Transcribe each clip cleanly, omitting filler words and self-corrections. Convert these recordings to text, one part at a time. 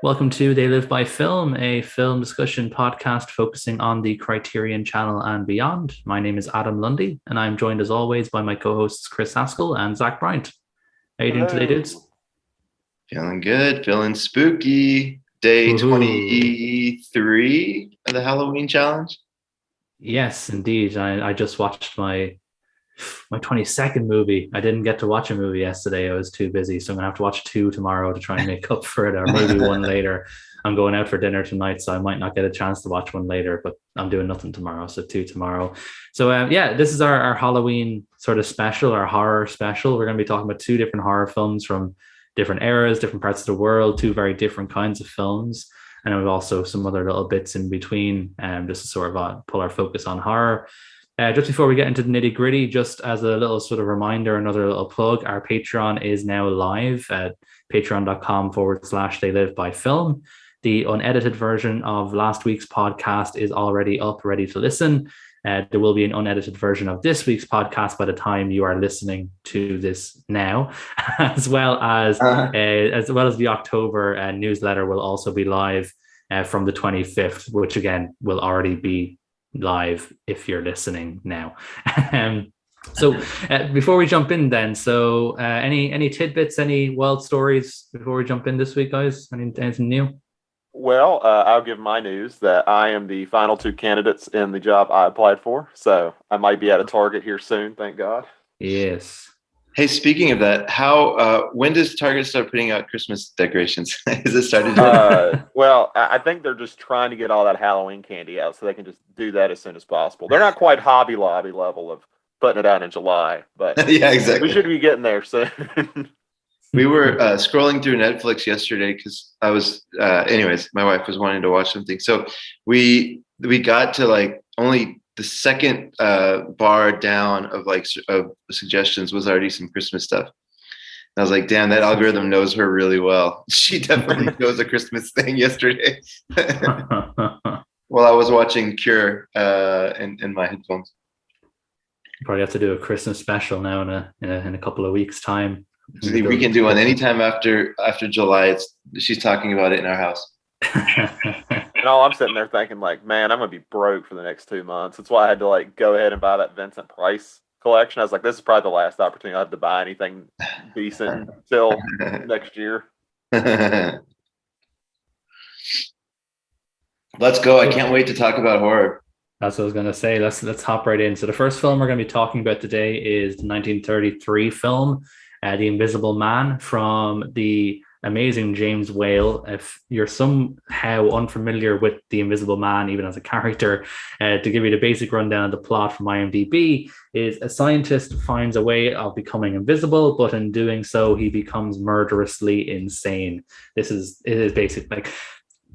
Welcome to They Live by Film, a film discussion podcast focusing on the Criterion Channel and beyond. My name is Adam Lundy, and I'm joined as always by my co-hosts Chris Haskell and Zach Bryant. How are you doing today, dudes? Feeling good, feeling spooky. Day Woohoo. 23 of the Halloween challenge. Yes, indeed. I just watched my 22nd movie. I didn't get to watch a movie yesterday. I was too busy. So I'm gonna have to watch two tomorrow to try and make up for it, or maybe one later. I'm going out for dinner tonight, so I might not get a chance to watch one later, but I'm doing nothing tomorrow, so two tomorrow. So this is our Halloween sort of special, our horror special. We're going to be talking about two different horror films from different eras, different parts of the world, two very different kinds of films. And then we've also some other little bits in between, just to sort of pull our focus on horror. Just before we get into the nitty gritty, just as a little sort of reminder, another little plug, our Patreon is now live at patreon.com/They Live by Film. The unedited version of last week's podcast is already up, ready to listen. There will be an unedited version of this week's podcast by the time you are listening to this now, as well as the October newsletter will also be live from the 25th, which again will already be live if you're listening now. So before we jump in then, any tidbits, any wild stories before we jump in this week, guys? Anything new? Well, I'll give my news that I am the final two candidates in the job I applied for. So I might be at a Target here soon, thank God. Yes. Hey, speaking of that, when does Target start putting out Christmas decorations? Is it started? Well, I think they're just trying to get all that Halloween candy out so they can just do that as soon as possible. They're not quite Hobby Lobby level of putting it out in July, but yeah, exactly. We should be getting there soon. We were scrolling through Netflix yesterday because I was, my wife was wanting to watch something. So we got to only the second bar down of suggestions was already some Christmas stuff. And I was like, damn, that algorithm knows her really well. She definitely chose a Christmas thing yesterday. While I was watching Cure in my headphones. Probably have to do a Christmas special now in a couple of weeks' time. We can do one anytime after July. She's talking about it in our house. And all I'm sitting there thinking, man, I'm gonna be broke for the next 2 months. That's why I had to go ahead and buy that Vincent Price collection. I was like, this is probably the last opportunity I have to buy anything decent until next year. Let's go! I can't wait to talk about horror. That's what I was going to say. Let's hop right in. So the first film we're going to be talking about today is the 1933 film, The Invisible Man, from the amazing James Whale. If you're somehow unfamiliar with The Invisible Man, even as a character, to give you the basic rundown of the plot from IMDb, is a scientist finds a way of becoming invisible, but in doing so, he becomes murderously insane. This is basic.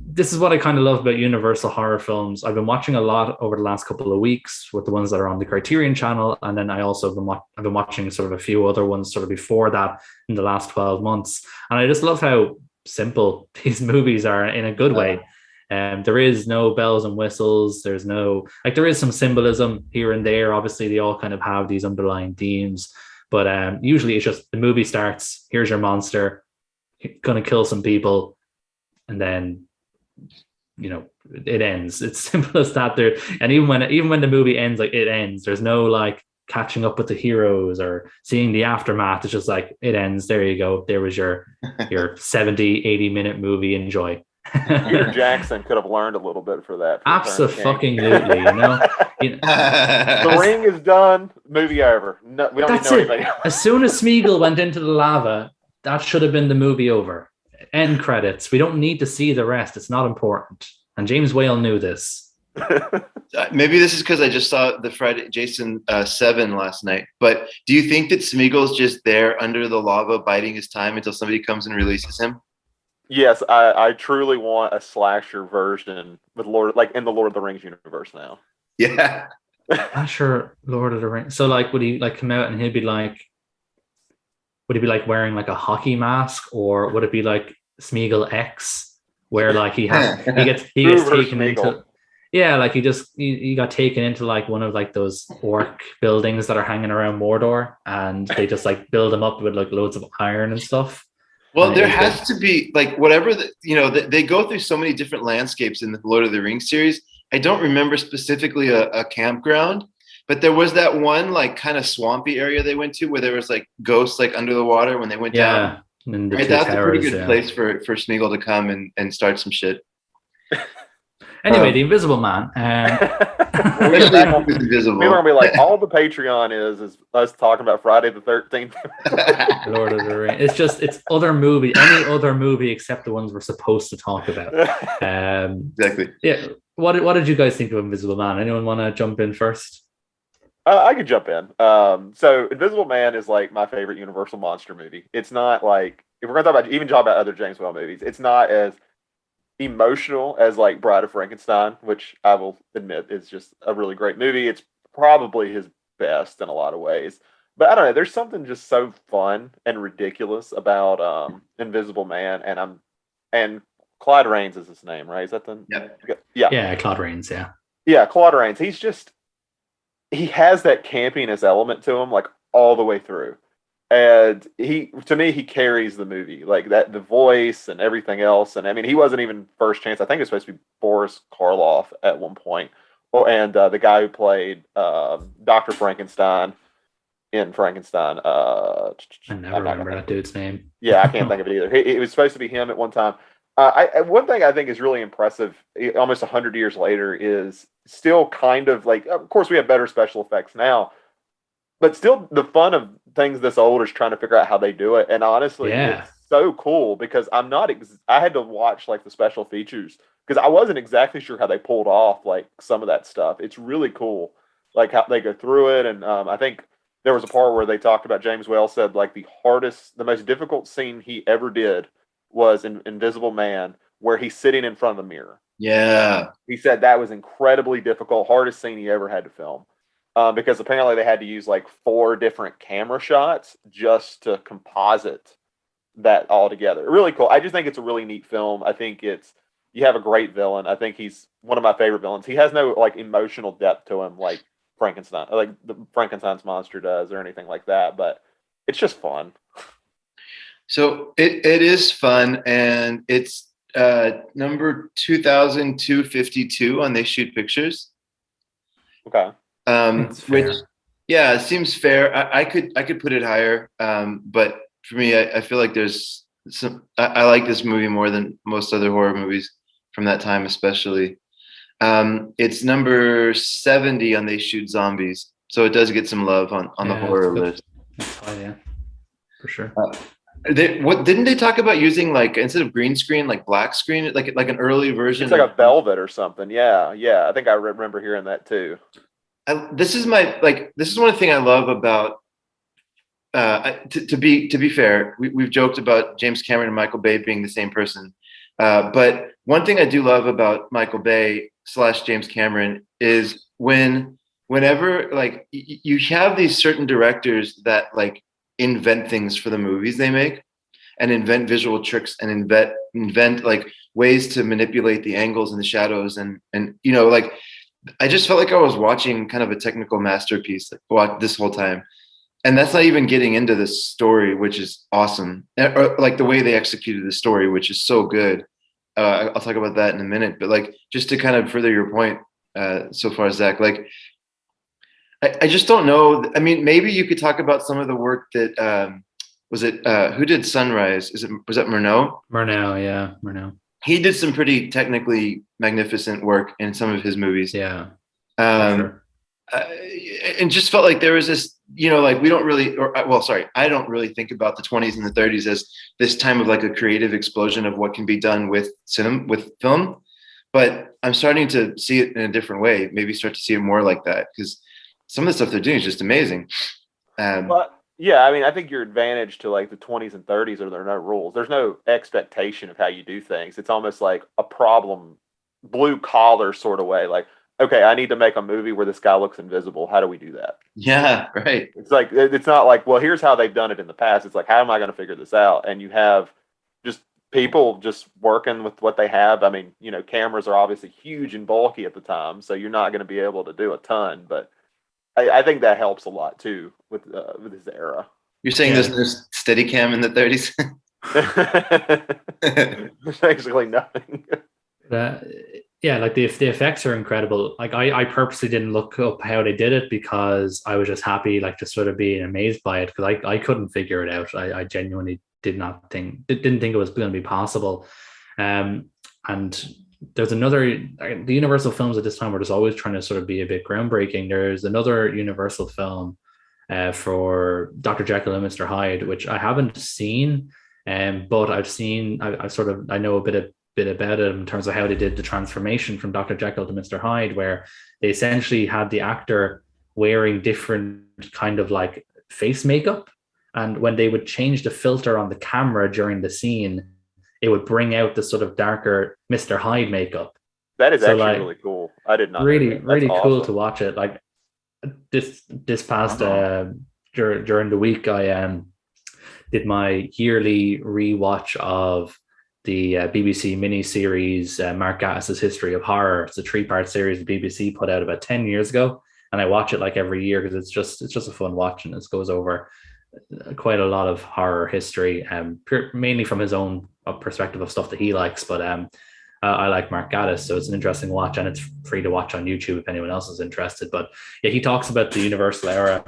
This is what I kind of love about Universal horror films. I've been watching a lot over the last couple of weeks with the ones that are on the Criterion Channel, and then I also have been watching sort of a few other ones sort of before that in the last 12 months. And I just love how simple these movies are in a good way. There is no bells and whistles. There's no, there is some symbolism here and there. Obviously, they all kind of have these underlying themes, but usually it's just the movie starts, here's your monster, gonna kill some people, and then it ends. It's simple as that. There, and even when the movie ends, it ends. There's no catching up with the heroes or seeing the aftermath. It's just it ends. There you go. There was your 70-80 minute movie. Enjoy. Peter Jackson could have learned a little bit for that. Absolutely, The Ring is done. Movie over. No, we don't need to know anything. As soon as Smeagol went into the lava, that should have been the movie over. End credits. We don't need to see the rest. It's not important. And James Whale knew this. Maybe this is because I just saw the Friday Jason 7 last night. But do you think that Smeagol's just there under the lava biding his time until somebody comes and releases him? Yes, I truly want a slasher version with in the Lord of the Rings universe now. Yeah. Not sure Lord of the Rings. So would he come out and he'd be would he be wearing a hockey mask, or would it be Smeagol X, where he gets taken into he got taken into one of those orc buildings that are hanging around Mordor, and they just build him up with loads of iron and stuff. Well, there It could- has to be like whatever they go through so many different landscapes in the Lord of the Rings series. I don't remember specifically a campground, but there was that one like kind of swampy area they went to where there was like ghosts like under the water when they went down. yeah, and the Right, two that's a pretty towers. good Yeah. place for Smeagol to come and start some shit. Anyway, the Invisible Man. We'll get Especially back if on. he was invisible. People are gonna be like, all the Patreon is us talking about Friday the 13th. Lord of the Rings. It's other movie, any other movie except the ones we're supposed to talk about. Exactly. Yeah. What did you guys think of Invisible Man? Anyone want to jump in first? I could jump in. So Invisible Man is like my favorite Universal monster movie. It's not like, if we're gonna talk about other James Whale movies, it's not as emotional as like Bride of Frankenstein, which I will admit is just a really great movie. It's probably his best in a lot of ways. But I don't know, there's something just so fun and ridiculous about Invisible Man, and Clyde Rains is his name, right? Is that the Yep. Yeah, Claude Rains. Yeah. Yeah, Claude Rains. He has that campiness element to him, like all the way through. And to me, he carries the movie, like that, the voice and everything else. And I mean, he wasn't even first chance. I think it was supposed to be Boris Karloff at one point, and the guy who played Dr. Frankenstein in Frankenstein. I never remember that dude's name. Yeah, I can't think of it either. It was supposed to be him at one time. One thing I think is really impressive, almost 100 years later, is still kind of like, of course, we have better special effects now, but still the fun of things this old is trying to figure out how they do it. And honestly, Yeah. it's so cool because I had to watch like the special features because I wasn't exactly sure how they pulled off like some of that stuff. It's really cool, like how they go through it. And I think there was a part where they talked about, James Whale said like the most difficult scene he ever did was in Invisible Man, where he's sitting in front of the mirror. Yeah. He said that was incredibly difficult, hardest scene he ever had to film. Because apparently they had to use like 4 different camera shots just to composite that all together. Really cool. I just think it's a really neat film. I think you have a great villain. I think he's one of my favorite villains. He has no like emotional depth to him like Frankenstein, like the Frankenstein's monster does, or anything like that. But it's just fun. So it is fun, and it's number 2252 on They Shoot Pictures. Okay. Which, yeah, it seems fair. I could put it higher, but for me, I feel like there's some. I like this movie more than most other horror movies from that time, especially. It's number 70 on They Shoot Zombies, so it does get some love on the horror list. That's high, yeah, for sure. What didn't they talk about using, like, instead of green screen, like black screen, like an early version? It's like a velvet or something. Yeah. I think I remember hearing that too. This is one thing I love about. To be fair, we've joked about James Cameron and Michael Bay being the same person, but one thing I do love about Michael Bay / James Cameron is whenever like you have these certain directors that like invent things for the movies they make, and invent visual tricks, and invent like ways to manipulate the angles and the shadows, and like I just felt like I was watching kind of a technical masterpiece this whole time. And that's not even getting into the story, which is awesome. Or like the way they executed the story, which is so good. I'll talk about that in a minute. But like, just to kind of further your point so far, Zach, like, I just don't know. I mean, maybe you could talk about some of the work that, who did Sunrise? Was that Murnau? Murnau, yeah, Murnau. He did some pretty technically magnificent work in some of his movies. Yeah. Sure. And just felt like there was this, like we don't really, I don't really think about the 20s and the 30s as this time of like a creative explosion of what can be done with film. But I'm starting to see it in a different way, maybe start to see it more like that, because some of the stuff they're doing is just amazing. But yeah, I mean, I think your advantage to like the 20s and 30s are there are no rules. There's no expectation of how you do things. It's almost like a problem, blue collar sort of way. Like, okay, I need to make a movie where this guy looks invisible. How do we do that? Yeah, right. It's like, it's not like, well, here's how they've done it in the past. It's like, how am I going to figure this out? And you have just people just working with what they have. I mean, cameras are obviously huge and bulky at the time, so you're not going to be able to do a ton. But I think that helps a lot too with this era. You're saying there's no Steadicam in the 30s? Basically nothing. Uh, yeah, like the effects are incredible. Like I purposely didn't look up how they did it because I was just happy, like, to sort of be amazed by it because I couldn't figure it out. I genuinely didn't think it was going to be possible. And there's another the Universal films at this time were just always trying to sort of be a bit groundbreaking. There's another Universal film for Dr. Jekyll and Mr. Hyde, which I haven't seen, but I know a bit about it in terms of how they did the transformation from Dr. Jekyll to Mr. Hyde, where they essentially had the actor wearing different kind of like face makeup. And when they would change the filter on the camera during the scene, it would bring out the sort of darker Mr. Hyde makeup. That is So, actually like, really cool. I did not know really, that. That's really cool awesome. to watch it. Like this past during the week, I did my yearly rewatch of the BBC miniseries Mark Gatiss' History of Horror. It's a 3-part series the BBC put out about 10 years ago, and I watch it like every year because it's just a fun watch, and it goes over quite a lot of horror history, mainly from his own perspective of stuff that he likes. But I like Mark Gatiss, so it's an interesting watch, and it's free to watch on YouTube if anyone else is interested. But yeah, he talks about the Universal era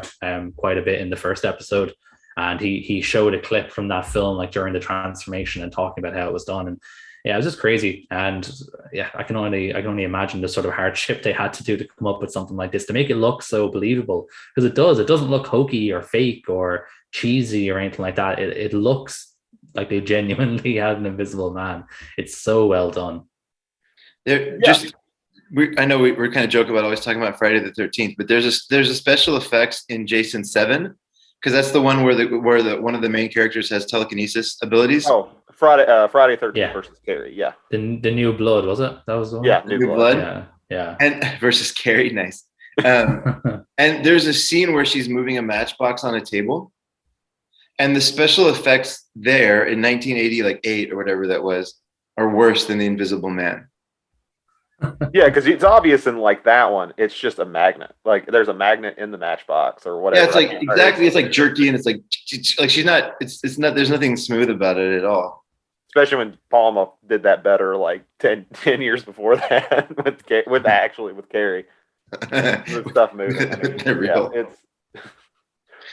quite a bit in the first episode, and he showed a clip from that film like during the transformation and talking about how it was done. And yeah, it was just crazy. And yeah, I can only imagine the sort of hardship they had to do to come up with something like this to make it look so believable, because it doesn't look hokey or fake or cheesy or anything like that. It looks like they genuinely had an Invisible Man. It's so well done. I know we're kind of joking about always talking about Friday the 13th, but there's a special effects in Jason 7, because that's the one where one of the main characters has telekinesis abilities. Oh, Friday 13th Yeah. versus Carrie. Yeah. The New Blood, was it? That was the one? Yeah, New Blood. Yeah. And versus Carrie, nice. And there's a scene where she's moving a matchbox on a table, and the special effects there in 1980, like 8 or whatever that was, are worse than the Invisible Man. Yeah, because it's obvious in like that one, it's just a magnet. Like there's a magnet in the matchbox or whatever. Yeah, it's like exactly. It's like jerky, and it's like she's not. It's not. There's nothing smooth about it at all. Especially when Palma did that better, like 10 years before that with Carrie, the stuff moving. I mean, They're real. It's.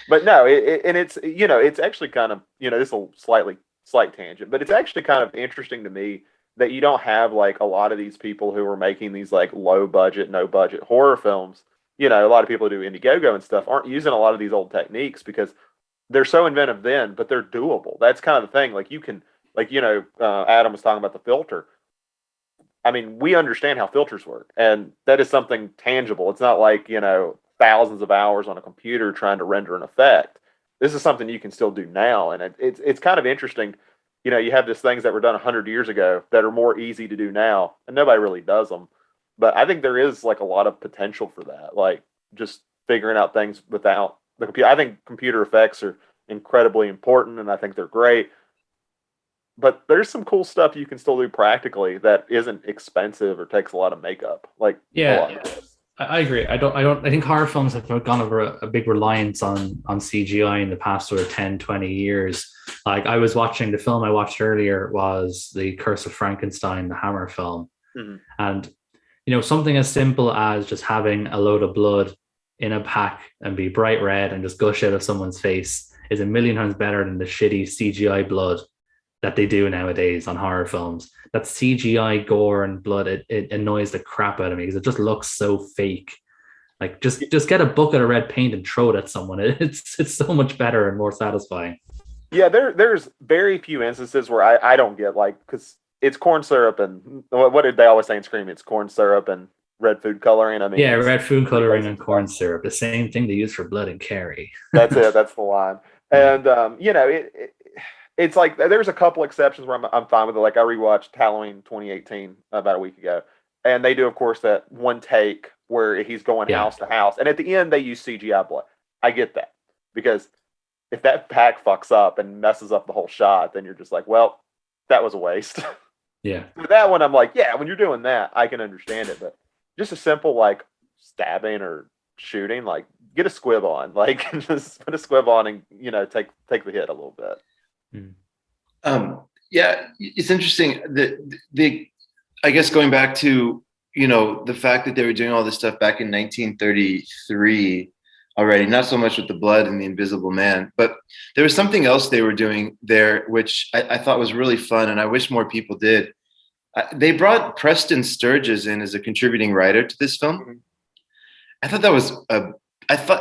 But no, it's actually kind of this is a slight tangent, but it's actually kind of interesting to me that you don't have like a lot of these people who are making these like low budget, no budget horror films. A lot of people who do Indiegogo and stuff aren't using a lot of these old techniques because they're so inventive then, but they're doable. That's kind of the thing. Like you can, Adam was talking about the filter. I mean, we understand how filters work, and that is something tangible. It's not like, thousands of hours on a computer trying to render an effect. This is something you can still do now. And it's kind of interesting. You have these things that were done 100 years ago that are more easy to do now, and nobody really does them. But I think there is like a lot of potential for that, like just figuring out things without the computer. I think computer effects are incredibly important, and I think they're great. But there's some cool stuff you can still do practically that isn't expensive or takes a lot of makeup. Like I agree. I think horror films have gone over a big reliance on CGI in the past sort of 10, 20 years. Like I was watching the film I watched earlier was The Curse of Frankenstein, the Hammer film. Mm-hmm. And, something as simple as just having a load of blood in a pack and be bright red and just gush out of someone's face is a million times better than the shitty CGI blood that they do nowadays on horror films. That CGI gore and blood, it annoys the crap out of me because it just looks so fake. Like just get a bucket of red paint and throw it at someone. It's so much better and more satisfying. Yeah, there's very few instances where I don't get because it's corn syrup and what did they always say in Scream? It's corn syrup and red food coloring. I mean, yeah, red food coloring and corn syrup, the same thing they use for Blood and Carrie. That's it. That's the line. And it's like there's a couple exceptions where I'm fine with it. Like I rewatched Halloween 2018 about a week ago, and they do, of course, that one take where he's going house to house, and at the end they use CGI blood. I get that because if that pack fucks up and messes up the whole shot, then you're just like, well, that was a waste. Yeah. With that one, I'm like, yeah, when you're doing that, I can understand it, but just a simple like stabbing or shooting, like get a squib on, like just put a squib on and take the hit a little bit. Yeah, it's interesting. The I guess going back to the fact that they were doing all this stuff back in 1933 already, not so much with the blood and the Invisible Man, but there was something else they were doing there, which I thought was really fun, and I wish more people did. They brought Preston Sturges in as a contributing writer to this film. Mhm. I thought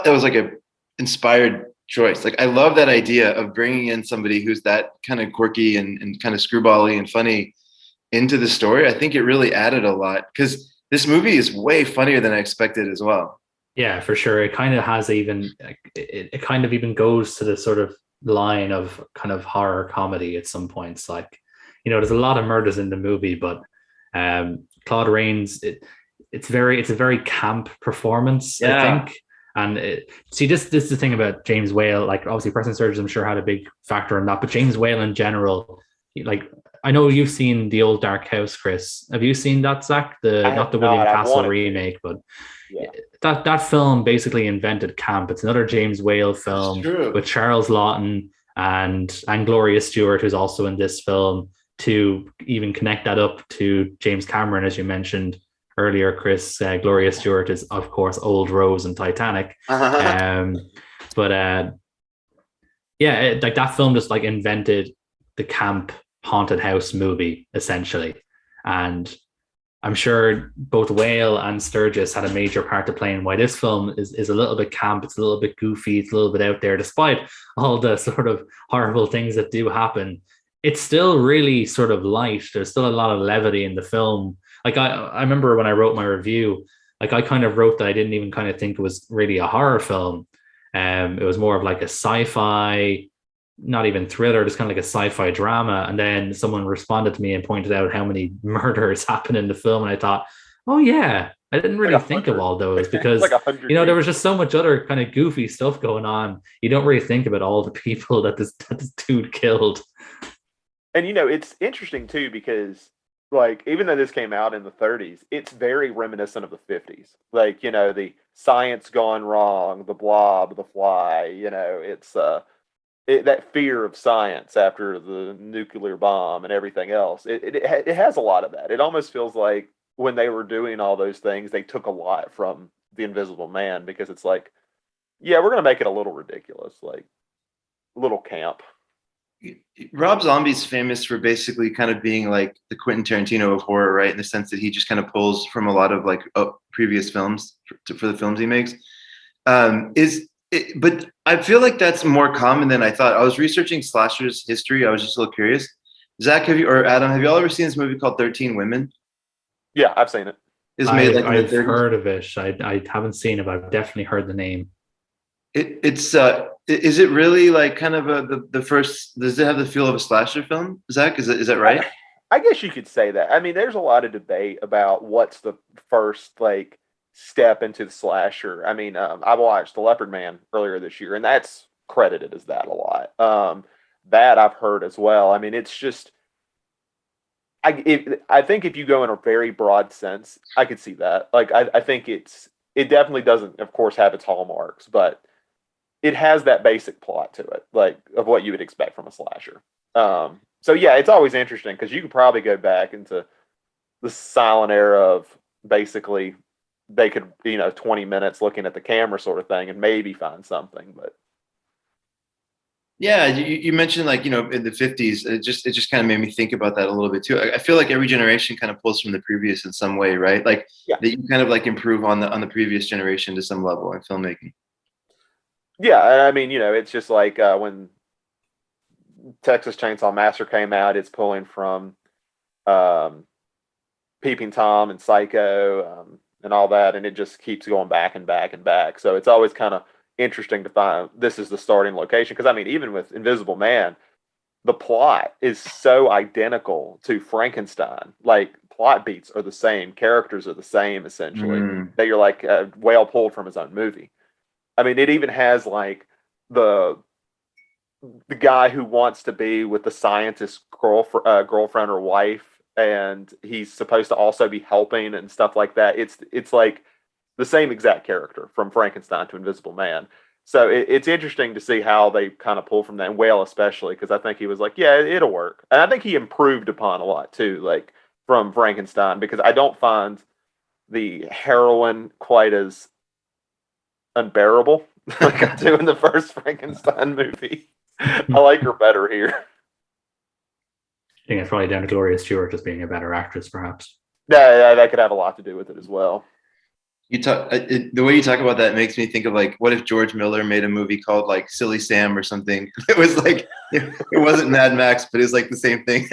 that was like a inspired choice. Like I love that idea of bringing in somebody who's that kind of quirky and kind of screwbally and funny into the story. I think it really added a lot because this movie is way funnier than I expected as well. Yeah, for sure. It kind of has even it kind of even goes to the sort of line of kind of horror comedy at some points. Like, there's a lot of murders in the movie, but Claude Rains, it's a very camp performance, I Yeah. think. And see, this is the thing about James Whale. Like, obviously, Preston Sturges, I'm sure, had a big factor in that. But James Whale in general, like, I know you've seen the old Dark House, Chris. Have you seen that, Zach? I Not have the William not. I've Castle wanted to. remake, but Yeah. that film basically invented camp. It's another James Whale That's film true. with Charles Lawton and Gloria Stewart, who's also in this film. To even connect that up to James Cameron, as you mentioned earlier, Chris, Gloria Stewart is of course Old Rose in Titanic. Um, but yeah, like that film just like invented the camp haunted house movie essentially, and I'm sure both Whale and Sturgis had a major part to play in why this film is a little bit camp, it's a little bit goofy, it's a little bit out there, despite all the sort of horrible things that do happen. It's still really sort of light. There's still a lot of levity in the film. Like I remember when I wrote my review, like I kind of wrote that I didn't even kind of think it was really a horror film. It was more of like a sci-fi, not even thriller, just kind of like a sci-fi drama. And then someone responded to me and pointed out how many murders happen in the film, and I thought, oh yeah, I didn't Like really think of 100. all those It's because like 100 there years. was just so much other kind of goofy stuff going on. You don't really think about all the people that this dude killed. And it's interesting too because like even though this came out in the 30s, it's very reminiscent of the 50s. Like, the science gone wrong, the blob, the fly, it's that fear of science after the nuclear bomb and everything else. It has a lot of that. It almost feels like when they were doing all those things, they took a lot from The Invisible Man because it's like, yeah, we're going to make it a little ridiculous, like a little camp. Rob Zombie's famous for basically kind of being like the Quentin Tarantino of horror, right? In the sense that he just kind of pulls from a lot of like previous films for the films he makes. But I feel like that's more common than I thought. I was researching slashers history. I was just a little curious. Zach, or Adam, have you all ever seen this movie called 13 Women? Yeah, I've seen it. It's made I've like in the I've 30s. heard of it. I haven't seen it, but I've definitely heard the name. It's is it really like kind of the first? Does it have the feel of a slasher film? Zach, is that right? I guess you could say that. I mean, there's a lot of debate about what's the first like step into the slasher. I mean, I watched The Leopard Man earlier this year, and that's credited as that a lot. That I've heard as well. I mean, it's just I think if you go in a very broad sense, I could see that. Like, I think it definitely doesn't, of course, have its hallmarks, but it has that basic plot to it, like of what you would expect from a slasher. So yeah, it's always interesting because you could probably go back into the silent era of basically they could 20 minutes looking at the camera sort of thing and maybe find something, but Yeah, you mentioned like in the 50s. It just kind of made me think about that a little bit too. I feel like every generation kind of pulls from the previous in some way, right? Like yeah, that you kind of like improve on the previous generation to some level in filmmaking. yeah. I mean, it's just like when Texas Chainsaw Massacre came out, it's pulling from um, Peeping Tom and Psycho, and all that, and it just keeps going back and back and back. So it's always kind of interesting to find this is the starting location because I mean, even with Invisible Man, the plot is so identical to Frankenstein. Like plot beats are the same, characters are the same essentially. Mm. That you're like Whale pulled from his own movie. I mean, it even has like the the guy who wants to be with the scientist's girlfriend or wife, and he's supposed to also be helping and stuff like that. It's like the same exact character from Frankenstein to Invisible Man. So it's interesting to see how they kind of pull from that, and Whale especially, because I think he was like, yeah, it'll work. And I think he improved upon a lot too, like from Frankenstein, because I don't find the heroine quite as unbearable like I do in the first Frankenstein movie. I like her better here. I think it's probably down to Gloria Stewart just being a better actress, perhaps. Yeah, that could have a lot to do with it as well. You talk the way you talk about that makes me think of like, what if George Miller made a movie called like Silly Sam or something? It was like it wasn't Mad Max, but it's like the same thing.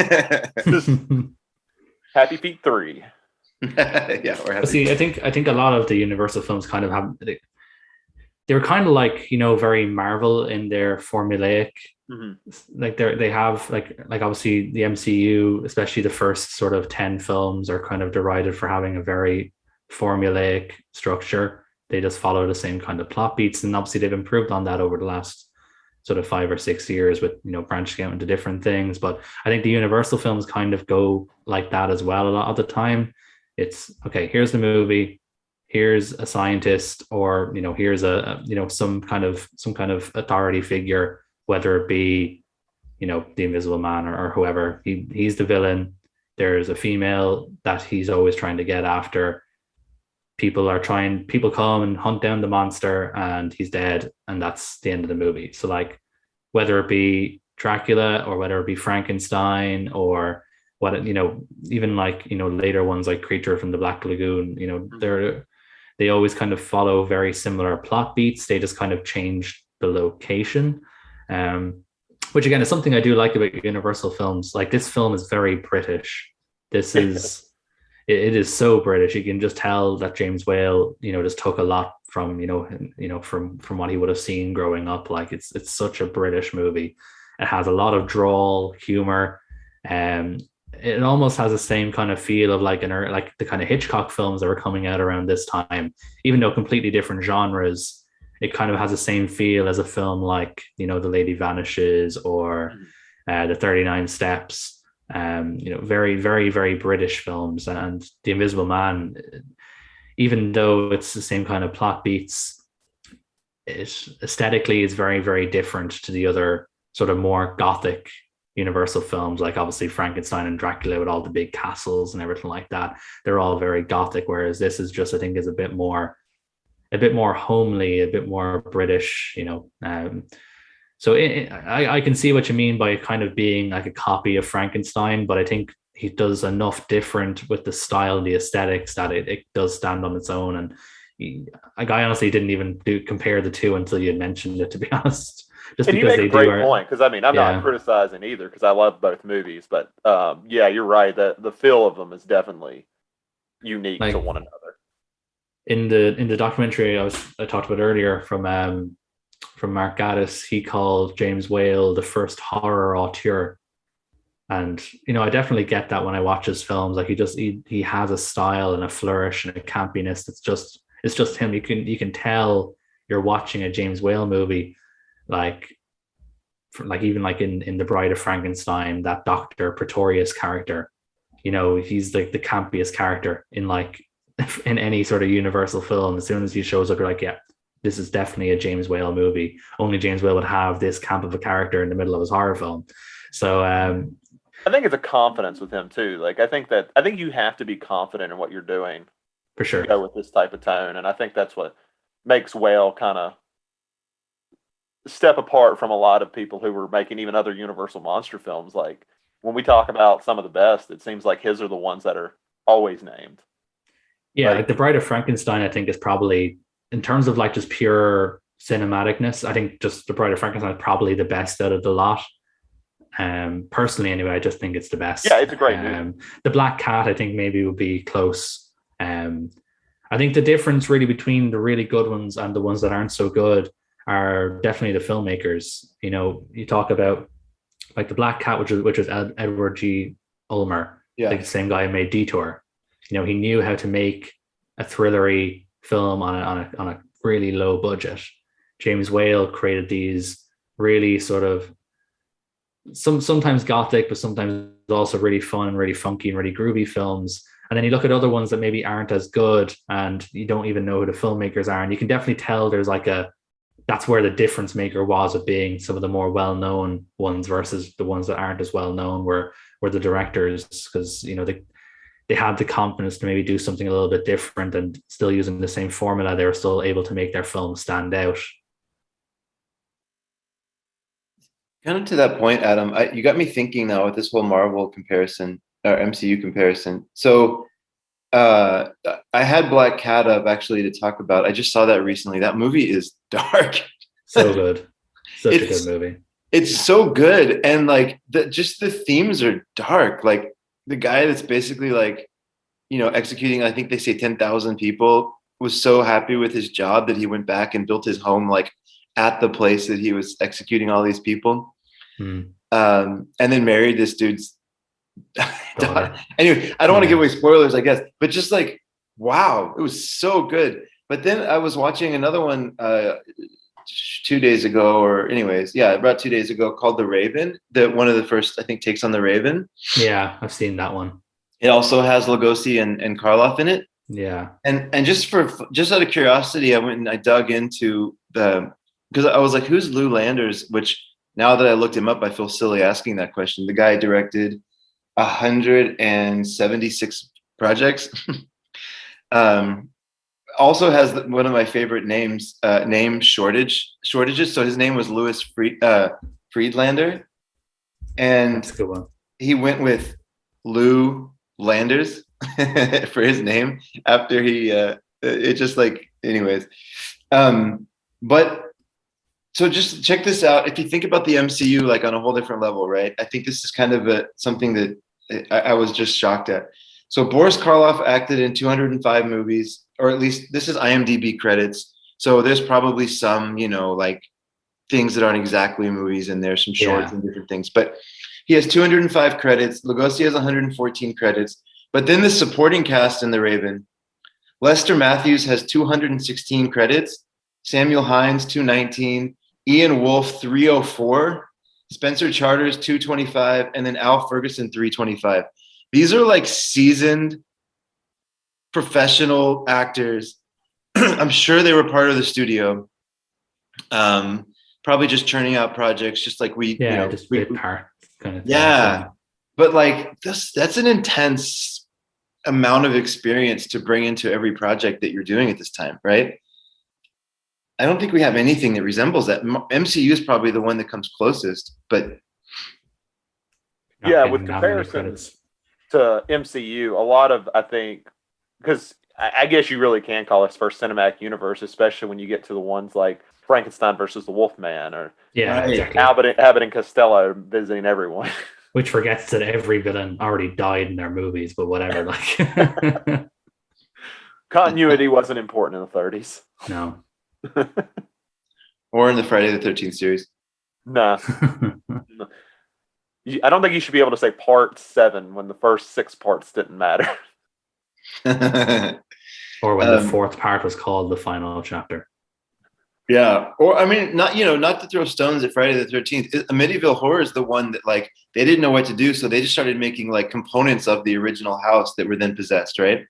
Happy Feet 3. Yeah, or Happy See, I think a lot of the Universal films kind of have they were kind of like, you know, very Marvel in their formulaic. Like they have like obviously the MCU, especially the first sort of 10 films, are kind of derided for having a very formulaic structure. They just follow the same kind of plot beats, and obviously they've improved on that over the last sort of 5 or 6 years with, you know, branching out into different things. But I think the Universal films kind of go like that as well a lot of the time. It's okay, here's the movie, here's a scientist, or, you know, here's a you know, some kind of authority figure, whether it be, you know, the Invisible Man or whoever. He's the villain. There's a female that he's always trying to get after. People come and hunt down the monster, and he's dead, and that's the end of the movie. So like, whether it be Dracula or whether it be Frankenstein or what, you know, even like, you know, later ones like Creature from the Black Lagoon, you know, they always kind of follow very similar plot beats. They just kind of change the location, which again is something I do like about Universal films. Like, this film is very British. This is it is so British. You can just tell that James Whale, you know, just took a lot from, you know, from what he would have seen growing up. Like, it's such a British movie. It has a lot of drawl, humor, it almost has the same kind of feel of like the kind of Hitchcock films that were coming out around this time, even though completely different genres. It kind of has the same feel as a film like, you know, The Lady Vanishes or The 39 Steps. You know, very, very, very British films. And The Invisible Man, even though it's the same kind of plot beats, it aesthetically is very, very different to the other sort of more gothic Universal films, like obviously Frankenstein and Dracula with all the big castles and everything like that. They're all very gothic, whereas this is just, I think, is a bit more homely, a bit more British, you know. So I can see what you mean by kind of being like a copy of Frankenstein, but I think he does enough different with the style and the aesthetics that it does stand on its own. And I honestly didn't even compare the two until you had mentioned it, to be honest. Just and because you make a great point, because I mean, I'm not criticizing either, because I love both movies, but yeah, you're right. The feel of them is definitely unique to one another. In the documentary I talked about earlier from Mark Gatiss, he called James Whale the first horror auteur, and you know, I definitely get that when I watch his films. Like, he has a style and a flourish and a campiness it's just him. You can tell you're watching a James Whale movie. Like even like in The Bride of Frankenstein, that Dr. Pretorius character, you know, he's like the campiest character in any sort of Universal film. As soon as he shows up, you're like, yeah, this is definitely a James Whale movie. Only James Whale would have this camp of a character in the middle of his horror film. So I think it's a confidence with him too. Like, I think you have to be confident in what you're doing, for sure, to go with this type of tone. And I think that's what makes Whale kind of step apart from a lot of people who were making even other Universal monster films. Like, when we talk about some of the best, it seems like his are the ones that are always named. Yeah, like The Bride of Frankenstein, I think, is probably, in terms of like just pure cinematicness, I think just The Bride of Frankenstein is probably the best out of the lot. Personally, anyway, I just think it's the best. Yeah, it's a great movie. The Black Cat, I think, maybe would be close. I think the difference really between the really good ones and the ones that aren't so good are definitely the filmmakers. You know, you talk about like The Black Cat, which was Edward G. Ulmer, like the same guy who made Detour. You know, he knew how to make a thrillery film on a really low budget. James Whale created these really sort of sometimes gothic, but sometimes also really fun and really funky and really groovy films. And then you look at other ones that maybe aren't as good, and you don't even know who the filmmakers are, and you can definitely tell there's like a that's where the difference maker was of being some of the more well-known ones versus the ones that aren't as well known were the directors, because they had the confidence to maybe do something a little bit different, and still using the same formula, they were still able to make their film stand out. Kind of to that point, Adam, you got me thinking now with this whole Marvel comparison or MCU comparison. So I had Black Cat up actually to talk about. I just saw that recently. That movie is dark. So good. Such a good movie. It's so good. And like just the themes are dark. Like the guy that's basically like, executing, I think they say 10,000 people, was so happy with his job that he went back and built his home like at the place that he was executing all these people. And then married this dude's daughter. Anyway, I don't want to give away spoilers, I guess, but just like, wow, it was so good. But then I was watching another one 2 days ago, or anyways, about 2 days ago, called The Raven, that one of the first, I think, takes on The Raven. Yeah, I've seen that one. It also has Lugosi and Karloff in it. Yeah. And just out of curiosity, I went and I dug into because I was like, who's Lou Landers? Which now that I looked him up, I feel silly asking that question. The guy directed 176 projects. Also has one of my favorite names, name shortages. So his name was Louis Friedlander, and that's a good one. He went with Lou Landers for his name after he. It just like, anyways. But so just check this out. If you think about the MCU like on a whole different level, right? I think this is kind of something that I was just shocked at. So Boris Karloff acted in 205 movies, or at least this is IMDb credits. So there's probably some, like things that aren't exactly movies in there, some shorts and different things. But he has 205 credits. Lugosi has 114 credits. But then the supporting cast in The Raven, Lester Matthews has 216 credits. Samuel Hines, 219. Ian Wolfe, 304. Spencer Charters, 225. And then Al Ferguson, 325. These are like seasoned professional actors. I'm sure they were part of the studio. Probably just churning out projects, just like we, just bit part kind of thing. Yeah. But like that's an intense amount of experience to bring into every project that you're doing at this time, right? I don't think we have anything that resembles that. MCU is probably the one that comes closest, but with comparisons to MCU, a lot of, I think, because I guess you really can call this first cinematic universe, especially when you get to the ones like Frankenstein versus the Wolfman, or exactly. Abbott and Costello visiting everyone. Which forgets that every villain already died in their movies, but whatever. Like continuity wasn't important in the 30s. No. Or in the Friday the 13th series. Nah. I don't think you should be able to say part 7 when the first 6 parts didn't matter. Or when the 4th part was called the final chapter. Yeah. Or I mean, not to throw stones at Friday the 13th. Amityville Horror is the one that like they didn't know what to do, so they just started making like components of the original house that were then possessed, right?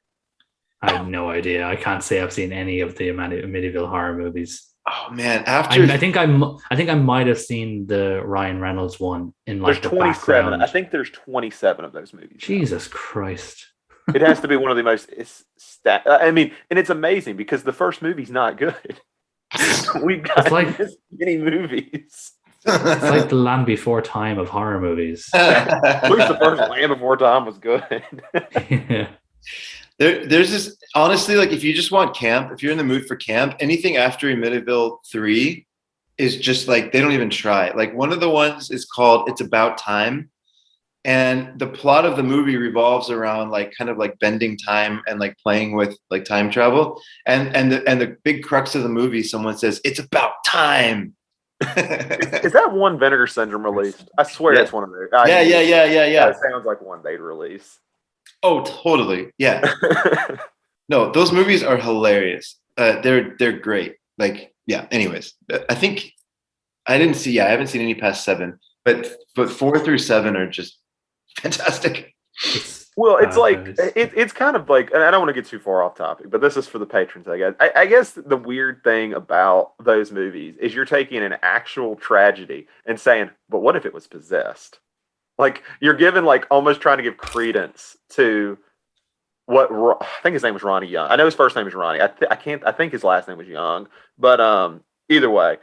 I have no idea. I can't say I've seen any of the Amityville Horror movies. Oh man! I think I might have seen the Ryan Reynolds one in like there's the 27. background. I think there's 27 of those movies. Jesus Christ! It has to be one of the most. I mean, and it's amazing because the first movie's not good. We've got this many movies. It's like the Land Before Time of horror movies. At least the first Land Before Time was good. Yeah. There's this, honestly, like if you just want camp, if you're in the mood for camp, anything after Amityville 3 is just like, they don't even try. Like one of the ones is called It's About Time. And the plot of the movie revolves around like kind of like bending time and like playing with like time travel. And the big crux of the movie, someone says, it's about time. Is that one Vinegar Syndrome released? I swear it's one of theirs. Yeah. It sounds like one they'd release. Oh, totally. Yeah. No, those movies are hilarious. They're great. Like, yeah. Anyways, I think I haven't seen any past 7, but 4 through 7 are just fantastic. Well, it's bad like movies. it's kind of like, and I don't want to get too far off topic, but this is for the patrons, I guess. I guess the weird thing about those movies is you're taking an actual tragedy and saying, but what if it was possessed? Like you're given like almost trying to give credence to I think his name was Ronnie Young. I know his first name is Ronnie. I think his last name was Young, but either way,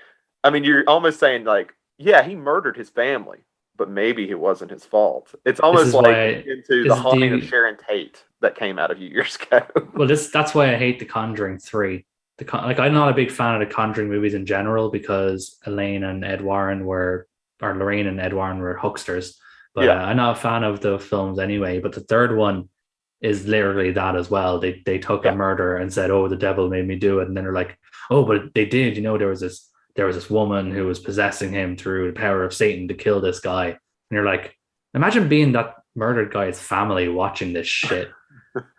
I mean you're almost saying like, yeah, he murdered his family, but maybe it wasn't his fault. It's This almost is like why into the is haunting of the Sharon Tate that came out a few years ago. well that's why I hate The Conjuring 3. Like I'm not a big fan of the Conjuring movies in general because Lorraine and Ed Warren were hucksters. But Yeah, I'm not a fan of the films anyway. But the third one is literally that as well. They took a yeah, murder and said, "Oh, the devil made me do it," and then they're like, "Oh, but they did." There was this woman who was possessing him through the power of Satan to kill this guy. And you're like, imagine being that murdered guy's family watching this shit,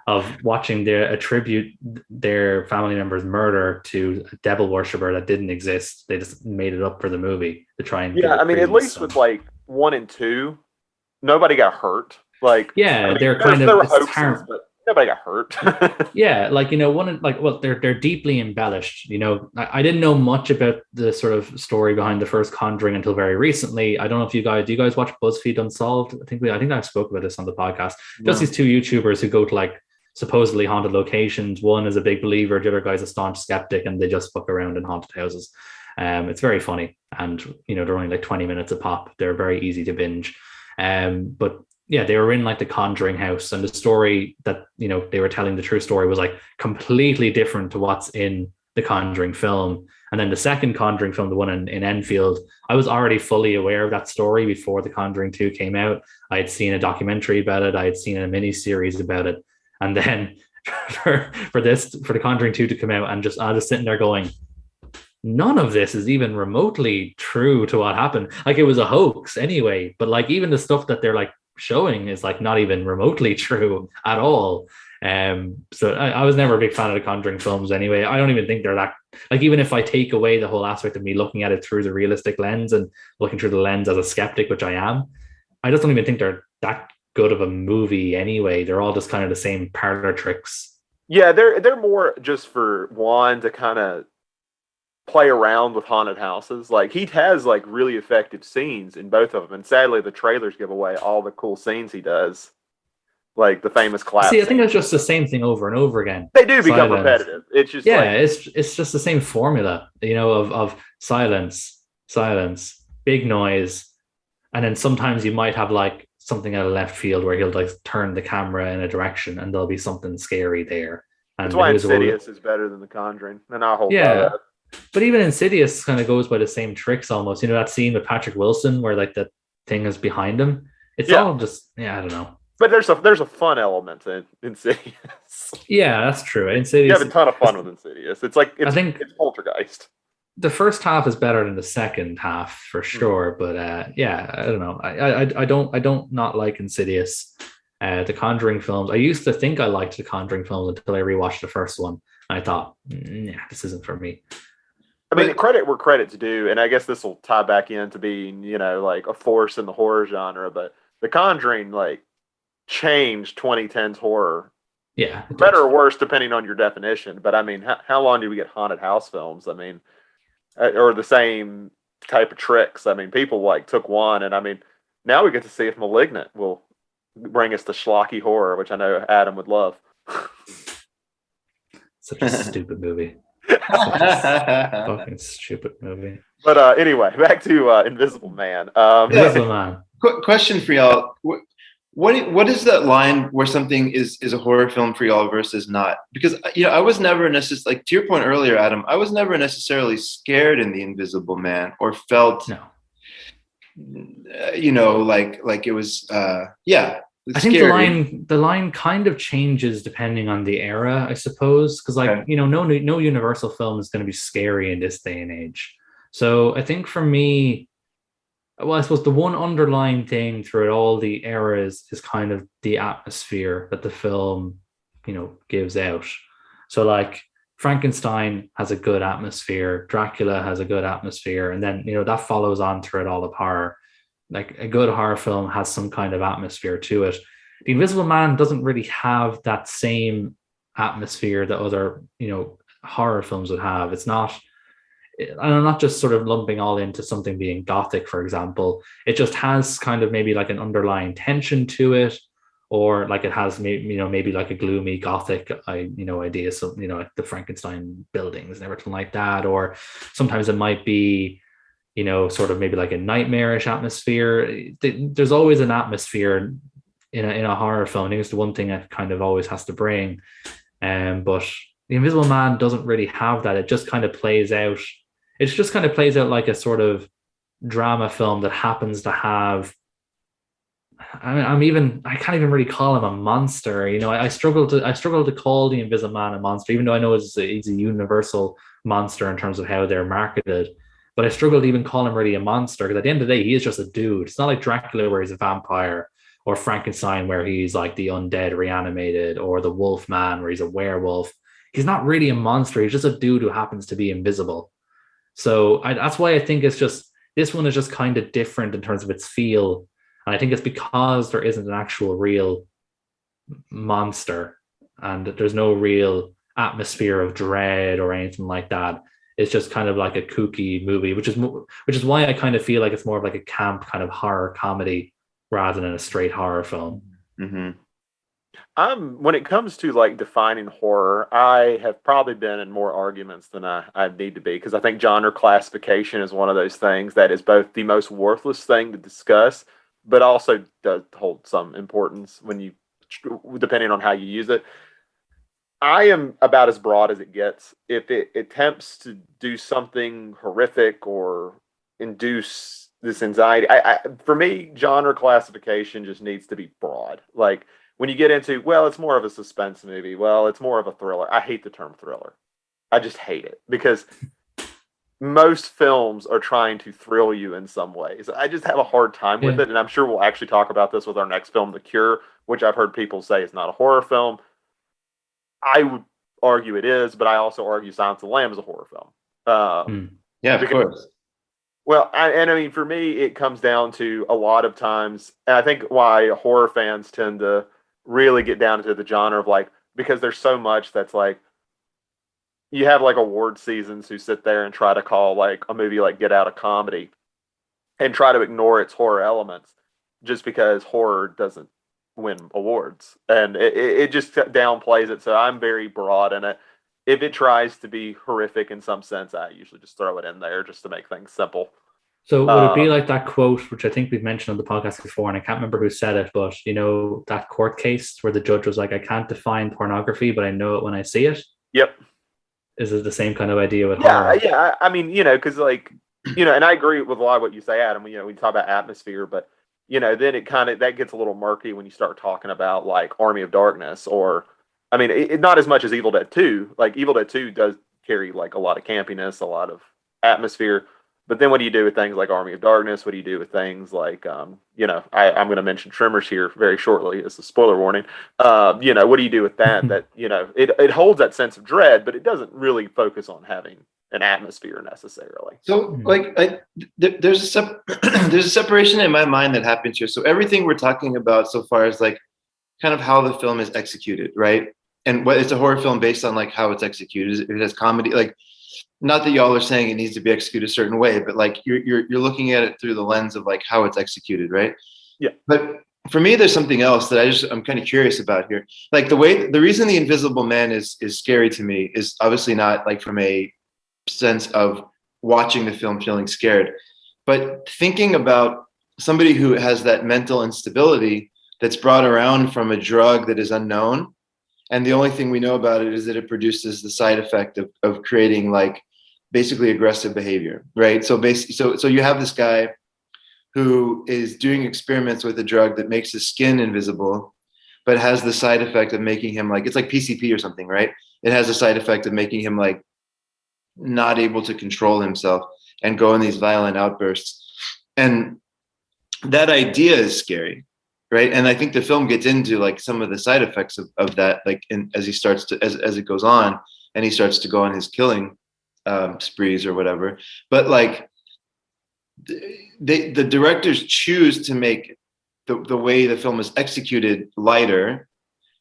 of watching their attribute their family member's murder to a devil worshiper that didn't exist. They just made it up for the movie to try and give yeah. it I mean, at credence. least with like 1 and 2, nobody got hurt. Like, I Yeah, mean, they're kind of there were it's hoaxes, but nobody got hurt. yeah, like they're deeply embellished. I didn't know much about the sort of story behind the first Conjuring until very recently. I don't know if do you guys watch BuzzFeed Unsolved? I think I've spoke about this on the podcast. Just these two YouTubers who go to like supposedly haunted locations. One is a big believer, the other guy's a staunch skeptic, and they just fuck around in haunted houses. It's very funny, and they're only like 20 minutes a pop. They're very easy to binge. But yeah, they were in like the Conjuring house, and the story that they were telling, the true story, was like completely different to what's in the Conjuring film. And then the second Conjuring film, the one in Enfield, I was already fully aware of that story before the Conjuring 2 came out. I had seen a documentary about it, I had seen a mini series about it, and then for the Conjuring 2 to come out, and I was sitting there going, none of this is even remotely true to what happened. Like it was a hoax anyway, but like even the stuff that they're like showing is like not even remotely true at all. So I was never a big fan of the Conjuring films anyway. I don't even think they're that, like, even if I take away the whole aspect of me looking at it through the realistic lens and looking through the lens as a skeptic, which I am, I just don't even think they're that good of a movie anyway. They're all just kind of the same parlor tricks. Yeah, they're more just for Juan to kind of play around with haunted houses. Like he has like really effective scenes in both of them, and sadly the trailers give away all the cool scenes he does, like the famous collapse. See, I think it's just the same thing over and over again. They do become repetitive. It's just it's just the same formula, of silence, big noise, and then sometimes you might have like something out of left field where he'll like turn the camera in a direction and there'll be something scary there. And that's why Insidious is better than The Conjuring, and I'll hold that. But even Insidious kind of goes by the same tricks almost. That scene with Patrick Wilson where like the thing is behind him. It's all just, I don't know. But there's a fun element in Insidious. Yeah, that's true. Insidious. You have a ton of fun with Insidious. It's like, I think it's Poltergeist. The first half is better than the second half for sure. But I don't know. I don't not like Insidious. The Conjuring films, I used to think I liked the Conjuring films until I rewatched the first one. And I thought, this isn't for me. I mean, credit where credit's due, and I guess this will tie back into being, like a force in the horror genre, but The Conjuring, like, changed 2010's horror. Yeah. Better or worse, depending on your definition. But, I mean, how long do we get haunted house films? I mean, or the same type of tricks. I mean, people, like, took one, and, I mean, now we get to see if Malignant will bring us to schlocky horror, which I know Adam would love. Such a stupid movie. Fucking stupid movie. But anyway, back to Invisible Man. Invisible Man. Question for y'all: what is that line where something is a horror film for y'all versus not? Because I was never necessarily, like to your point earlier, Adam. I was never necessarily scared in The Invisible Man or felt like it was I think the line kind of changes depending on the era, I suppose, because no Universal film is going to be scary in this day and age. So I think for me, well, I suppose the one underlying thing throughout all the eras is kind of the atmosphere that the film, gives out. So like Frankenstein has a good atmosphere, Dracula has a good atmosphere, and then that follows on throughout all of horror. Like a good horror film has some kind of atmosphere to it. The Invisible Man doesn't really have that same atmosphere that other, horror films would have. It's not, and I'm not just sort of lumping all into something being gothic, for example. It just has kind of maybe like an underlying tension to it, or like it has maybe like a gloomy gothic idea, so like the Frankenstein buildings and everything like that. Or sometimes it might be sort of maybe like a nightmarish atmosphere. There's always an atmosphere in a horror film. I think it's the one thing that kind of always has to bring. But The Invisible Man doesn't really have that. It just kind of plays out. It just kind of plays out like a sort of drama film that happens to have. I mean, I can't even really call him a monster. I struggle to call the Invisible Man a monster, even though I know he's a universal monster in terms of how they're marketed. But I struggle to even call him really a monster, because at the end of the day, he is just a dude. It's not like Dracula where he's a vampire, or Frankenstein where he's like the undead reanimated, or the Wolf Man where he's a werewolf. He's not really a monster. He's just a dude who happens to be invisible. So that's why I think this one is just kind of different in terms of its feel. And I think it's because there isn't an actual real monster, and there's no real atmosphere of dread or anything like that. It's just kind of like a kooky movie, which is why I kind of feel like it's more of like a camp kind of horror comedy rather than a straight horror film. Mm-hmm. When it comes to like defining horror, I have probably been in more arguments than I need to be, because I think genre classification is one of those things that is both the most worthless thing to discuss, but also does hold some importance depending on how you use it. I am about as broad as it gets. If it attempts to do something horrific or induce this anxiety, for me, genre classification just needs to be broad. Like when you get into, well, it's more of a suspense movie. Well, it's more of a thriller. I hate the term thriller. I just hate it, because most films are trying to thrill you in some ways. I just have a hard time with it. And I'm sure we'll actually talk about this with our next film, The Cure, which I've heard people say is not a horror film. I would argue it is, but I also argue Silence of the Lambs is a horror film. Yeah, of course. Well, I mean, for me, it comes down to a lot of times, and I think why horror fans tend to really get down into the genre of like, because there's so much that's like, you have like award seasons who sit there and try to call like a movie like Get Out a comedy and try to ignore its horror elements just because horror doesn't win awards, and it just downplays it. So I'm very broad in it. If it tries to be horrific in some sense, I usually just throw it in there just to make things simple. So would it be like that quote, which I think we've mentioned on the podcast before, and I can't remember who said it, but that court case where the judge was like, I can't define pornography, but I know it when I see it? Yep. Is it the same kind of idea with horror? Yeah. I mean, because like, and I agree with a lot of what you say, Adam. We talk about atmosphere, but then it kind of, that gets a little murky when you start talking about like Army of Darkness, or, I mean, it not as much as Evil Dead 2. Like Evil Dead 2 does carry like a lot of campiness, a lot of atmosphere. But then what do you do with things like Army of Darkness? What do you do with things like, I'm going to mention Tremors here very shortly as a spoiler warning. What do you do with that? That, it holds that sense of dread, but it doesn't really focus on having an atmosphere necessarily. So like there's a separation in my mind that happens here. So everything we're talking about so far is like kind of how the film is executed, right? And what it's a horror film based on like how it's executed. It has comedy, like not that y'all are saying it needs to be executed a certain way, but like you're looking at it through the lens of like how it's executed, right? Yeah. But for me, there's something else that I'm kind of curious about here. Like the reason The Invisible Man is scary to me is obviously not like from a sense of watching the film feeling scared, but thinking about somebody who has that mental instability that's brought around from a drug that is unknown, and the only thing we know about it is that it produces the side effect of creating like basically aggressive behavior, right? So you have this guy who is doing experiments with a drug that makes his skin invisible, but has the side effect of making him like, it's like PCP or something, right? It has a side effect of making him like not able to control himself and go in these violent outbursts. And that idea is scary, right? And I think the film gets into like some of the side effects of that, like as he starts to, as it goes on and he starts to go on his killing sprees or whatever. But like the directors choose to make the way the film is executed lighter,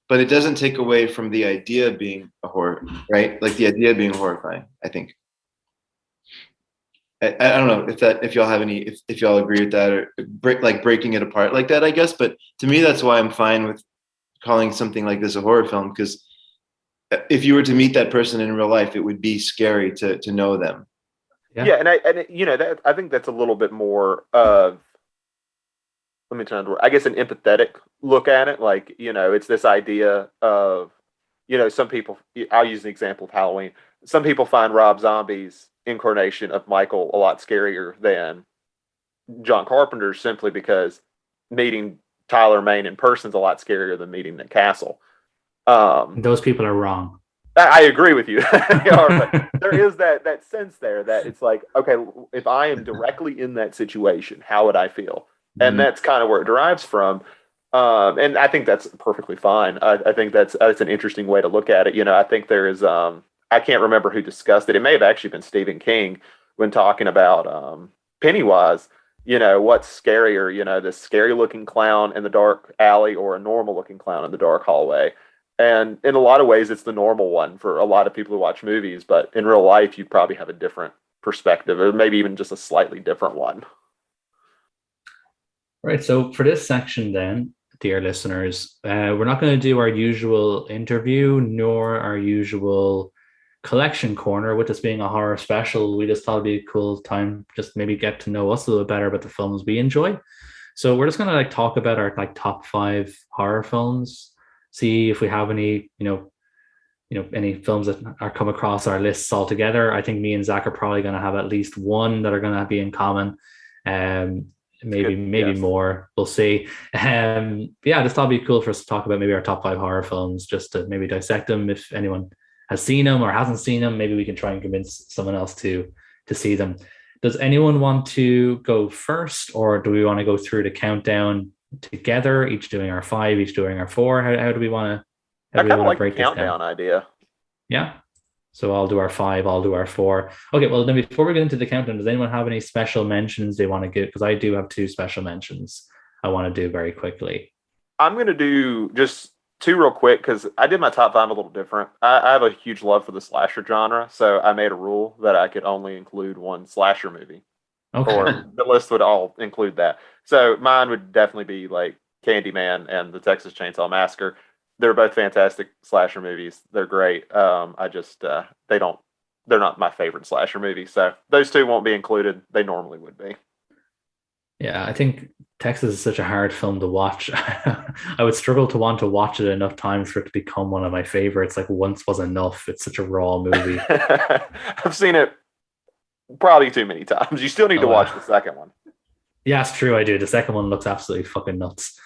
but it doesn't take away from the idea being a horror, right? Like the idea being horrifying, I think. I don't know if y'all have any, if y'all agree with that, or breaking it apart like that, I guess. But to me, that's why I'm fine with calling something like this a horror film, because if you were to meet that person in real life, it would be scary to know them. Yeah, and I think that's a little bit more of, let me turn to, I guess, an empathetic look at it. Like, it's this idea of, some people, I'll use an example of Halloween. Some people find Rob Zombie's incarnation of Michael a lot scarier than John Carpenter, simply because meeting Tyler Mane in person is a lot scarier than meeting Nick Castle. Those people are wrong. I agree with you. But there is that sense there that it's like, okay, if I am directly in that situation, how would I feel? And that's kind of where it derives from. And I think that's perfectly fine. I think that's an interesting way to look at it. I think there is, I can't remember who discussed it. It may have actually been Stephen King when talking about Pennywise. What's scarier, this scary looking clown in the dark alley or a normal looking clown in the dark hallway? And in a lot of ways, it's the normal one for a lot of people who watch movies. But in real life, you probably have a different perspective, or maybe even just a slightly different one. Right. So for this section then, dear listeners, we're not going to do our usual interview nor our usual collection corner. With this being a horror special, we just thought it'd be a cool time just maybe get to know us a little better about the films we enjoy. So we're just going to talk about our top 5 horror films, see if we have any, any films that are come across our lists altogether. I think me and Zach are probably going to have at least one that are going to be in common. Maybe yes. More. We'll see. Just thought it'd be cool for us to talk about maybe our top 5 horror films, just to maybe dissect them. If anyone has seen them or hasn't seen them, maybe we can try and convince someone else to see them. Does anyone want to go first, or do we want to go through the countdown together, each doing our 5, each doing our 4? How do we want to? I kind of like the countdown idea. Yeah. So I'll do our 5, I'll do our 4. Okay, well then before we get into the countdown, does anyone have any special mentions they want to give? Because I do have 2 special mentions I want to do very quickly. I'm going to do just 2 real quick, because I did my top 5 a little different. I have a huge love for the slasher genre, so I made a rule that I could only include one slasher movie. Okay. Or the list would all include that. So mine would definitely be like Candyman and the Texas Chainsaw Massacre. They're both fantastic slasher movies. They're great. They're not my favorite slasher movie. So those 2 won't be included. They normally would be. Yeah, I think Texas is such a hard film to watch. I would struggle to want to watch it enough times for it to become one of my favorites. Like once was enough. It's such a raw movie. I've seen it probably too many times. You still need to watch the second one. Yeah, it's true. I do. The second one looks absolutely fucking nuts.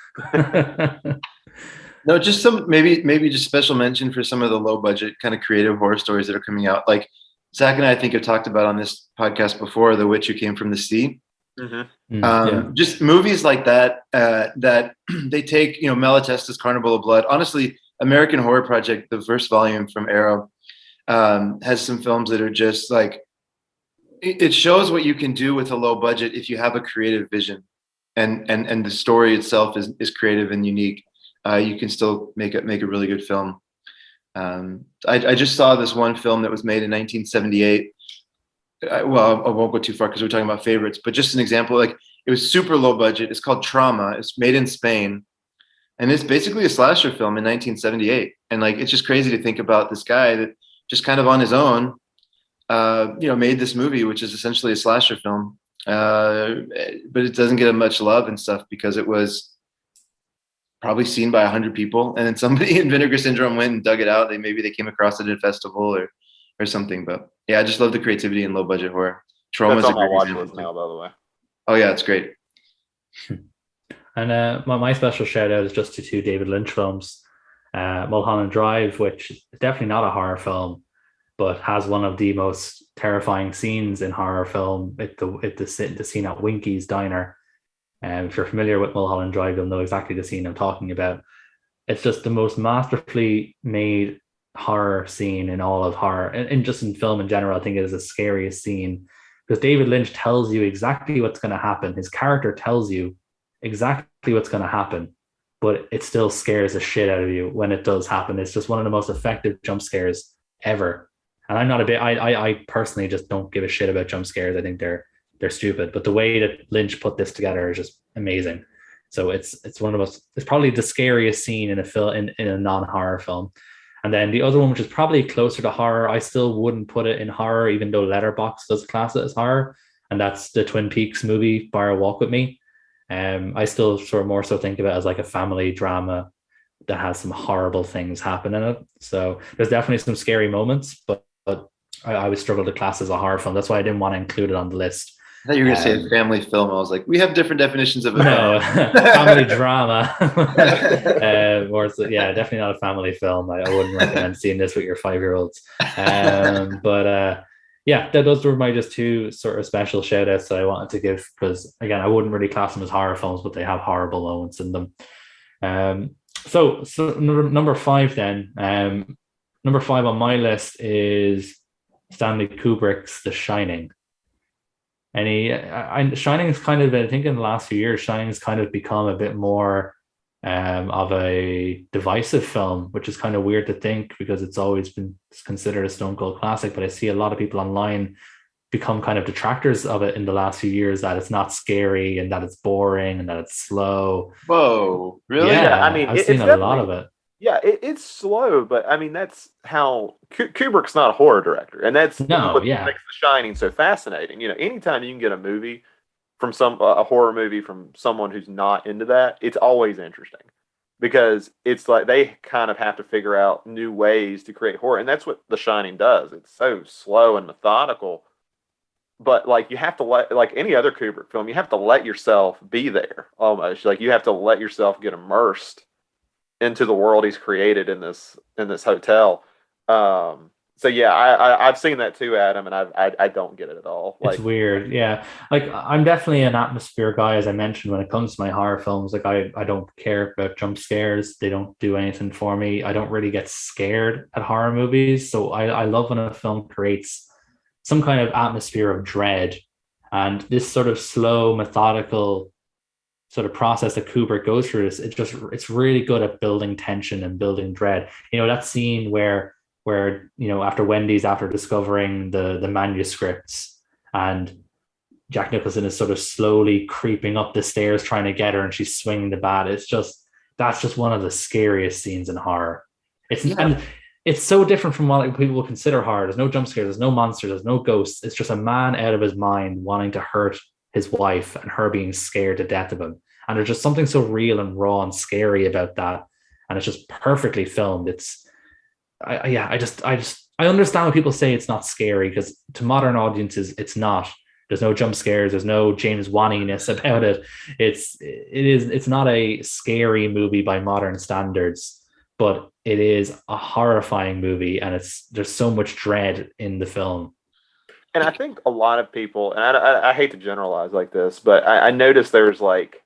No, just some maybe just special mention for some of the low budget kind of creative horror stories that are coming out. Like Zach and I think have talked about on this podcast before, The Witch Who Came from the Sea. Mm-hmm. Just movies like that that they take, Malatesta's Carnival of Blood. Honestly, American Horror Project, the first volume from Arrow, has some films that are just like, it shows what you can do with a low budget if you have a creative vision, and the story itself is creative and unique. You can still make a really good film. I just saw this one film that was made in 1978. I won't go too far because we're talking about favorites, but just an example, like it was super low budget. It's called Trauma. It's made in Spain, and it's basically a slasher film in 1978. And like, it's just crazy to think about this guy that just kind of on his own, made this movie, which is essentially a slasher film. But it doesn't get much love and stuff because it was probably seen by 100 people, and then somebody in Vinegar Syndrome went and dug it out. Maybe they came across it at a festival or something. But yeah, I just love the creativity in low budget horror. Trauma's That's on my watch list now, by the way. Oh yeah, it's great. And my special shout out is just to 2 David Lynch films, Mulholland Drive, which is definitely not a horror film, but has one of the most terrifying scenes in horror film at the scene at Winky's Diner. And if you're familiar with Mulholland Drive, you'll know exactly the scene I'm talking about. It's just the most masterfully made horror scene in all of horror, and just in film in general. I think it is the scariest scene because David Lynch tells you exactly what's going to happen. His character tells you exactly what's going to happen, but it still scares the shit out of you when it does happen. It's just one of the most effective jump scares ever. And I'm not a bit. I personally just don't give a shit about jump scares. I think they're stupid. But the way that Lynch put this together is just amazing. So it's one of the most. It's probably the scariest scene in a film in a non-horror film. And then the other one, which is probably closer to horror, I still wouldn't put it in horror, even though Letterboxd does class it as horror. And that's the Twin Peaks movie, Fire Walk with Me. I still sort of more so think of it as like a family drama that has some horrible things happen in it. So there's definitely some scary moments, but I would struggle to class as a horror film. That's why I didn't want to include it on the list. I thought you were going to say a family film. I was like, we have different definitions of it. No, family drama. Or yeah, definitely not a family film. I wouldn't recommend seeing this with your 5-year-olds. But yeah, those were my just two sort of special shout outs that I wanted to give, because again, I wouldn't really class them as horror films, but they have horrible moments in them. So number 5 then. Number 5 on my list is Stanley Kubrick's The Shining. And Shining is kind of, I think in the last few years, Shining has kind of become a bit more of a divisive film, which is kind of weird to think because it's always been considered a stone cold classic. But I see a lot of people online become kind of detractors of it in the last few years, that it's not scary and that it's boring and that it's slow. Whoa, really? Yeah, I mean, I've seen a lot of it. Yeah, it's slow, but I mean, that's how Kubrick's not a horror director, and that's what makes The Shining so fascinating. You know, anytime you can get a movie from a horror movie from someone who's not into that, it's always interesting, because it's like they kind of have to figure out new ways to create horror, and that's what The Shining does. It's so slow and methodical, but like you have to like any other Kubrick film, you have to let yourself be there almost. Like you have to let yourself get immersed into the world he's created in this hotel. So yeah, I've seen that too, Adam, and I don't get it at all. It's weird. Yeah. Like I'm definitely an atmosphere guy, as I mentioned, when it comes to my horror films. Like I don't care about jump scares. They don't do anything for me. I don't really get scared at horror movies. So I love when a film creates some kind of atmosphere of dread, and this sort of slow, methodical sort of process that Kubrick goes through is it's really good at building tension and building dread. You know, that scene where after discovering the manuscripts, and Jack Nicholson is sort of slowly creeping up the stairs trying to get her, and she's swinging the bat. That's just one of the scariest scenes in horror. And it's so different from what people will consider horror. There's no jump scares, there's no monsters, there's no ghosts. It's just a man out of his mind wanting to hurt his wife and her being scared to death of him. And there's just something so real and raw and scary about that. And it's just perfectly filmed. I understand when people say it's not scary, because to modern audiences, it's not. There's no jump scares. There's no James Wan-iness about it. It's not a scary movie by modern standards, but it is a horrifying movie. And there's so much dread in the film. And I think a lot of people, and I hate to generalize like this, but I noticed there's like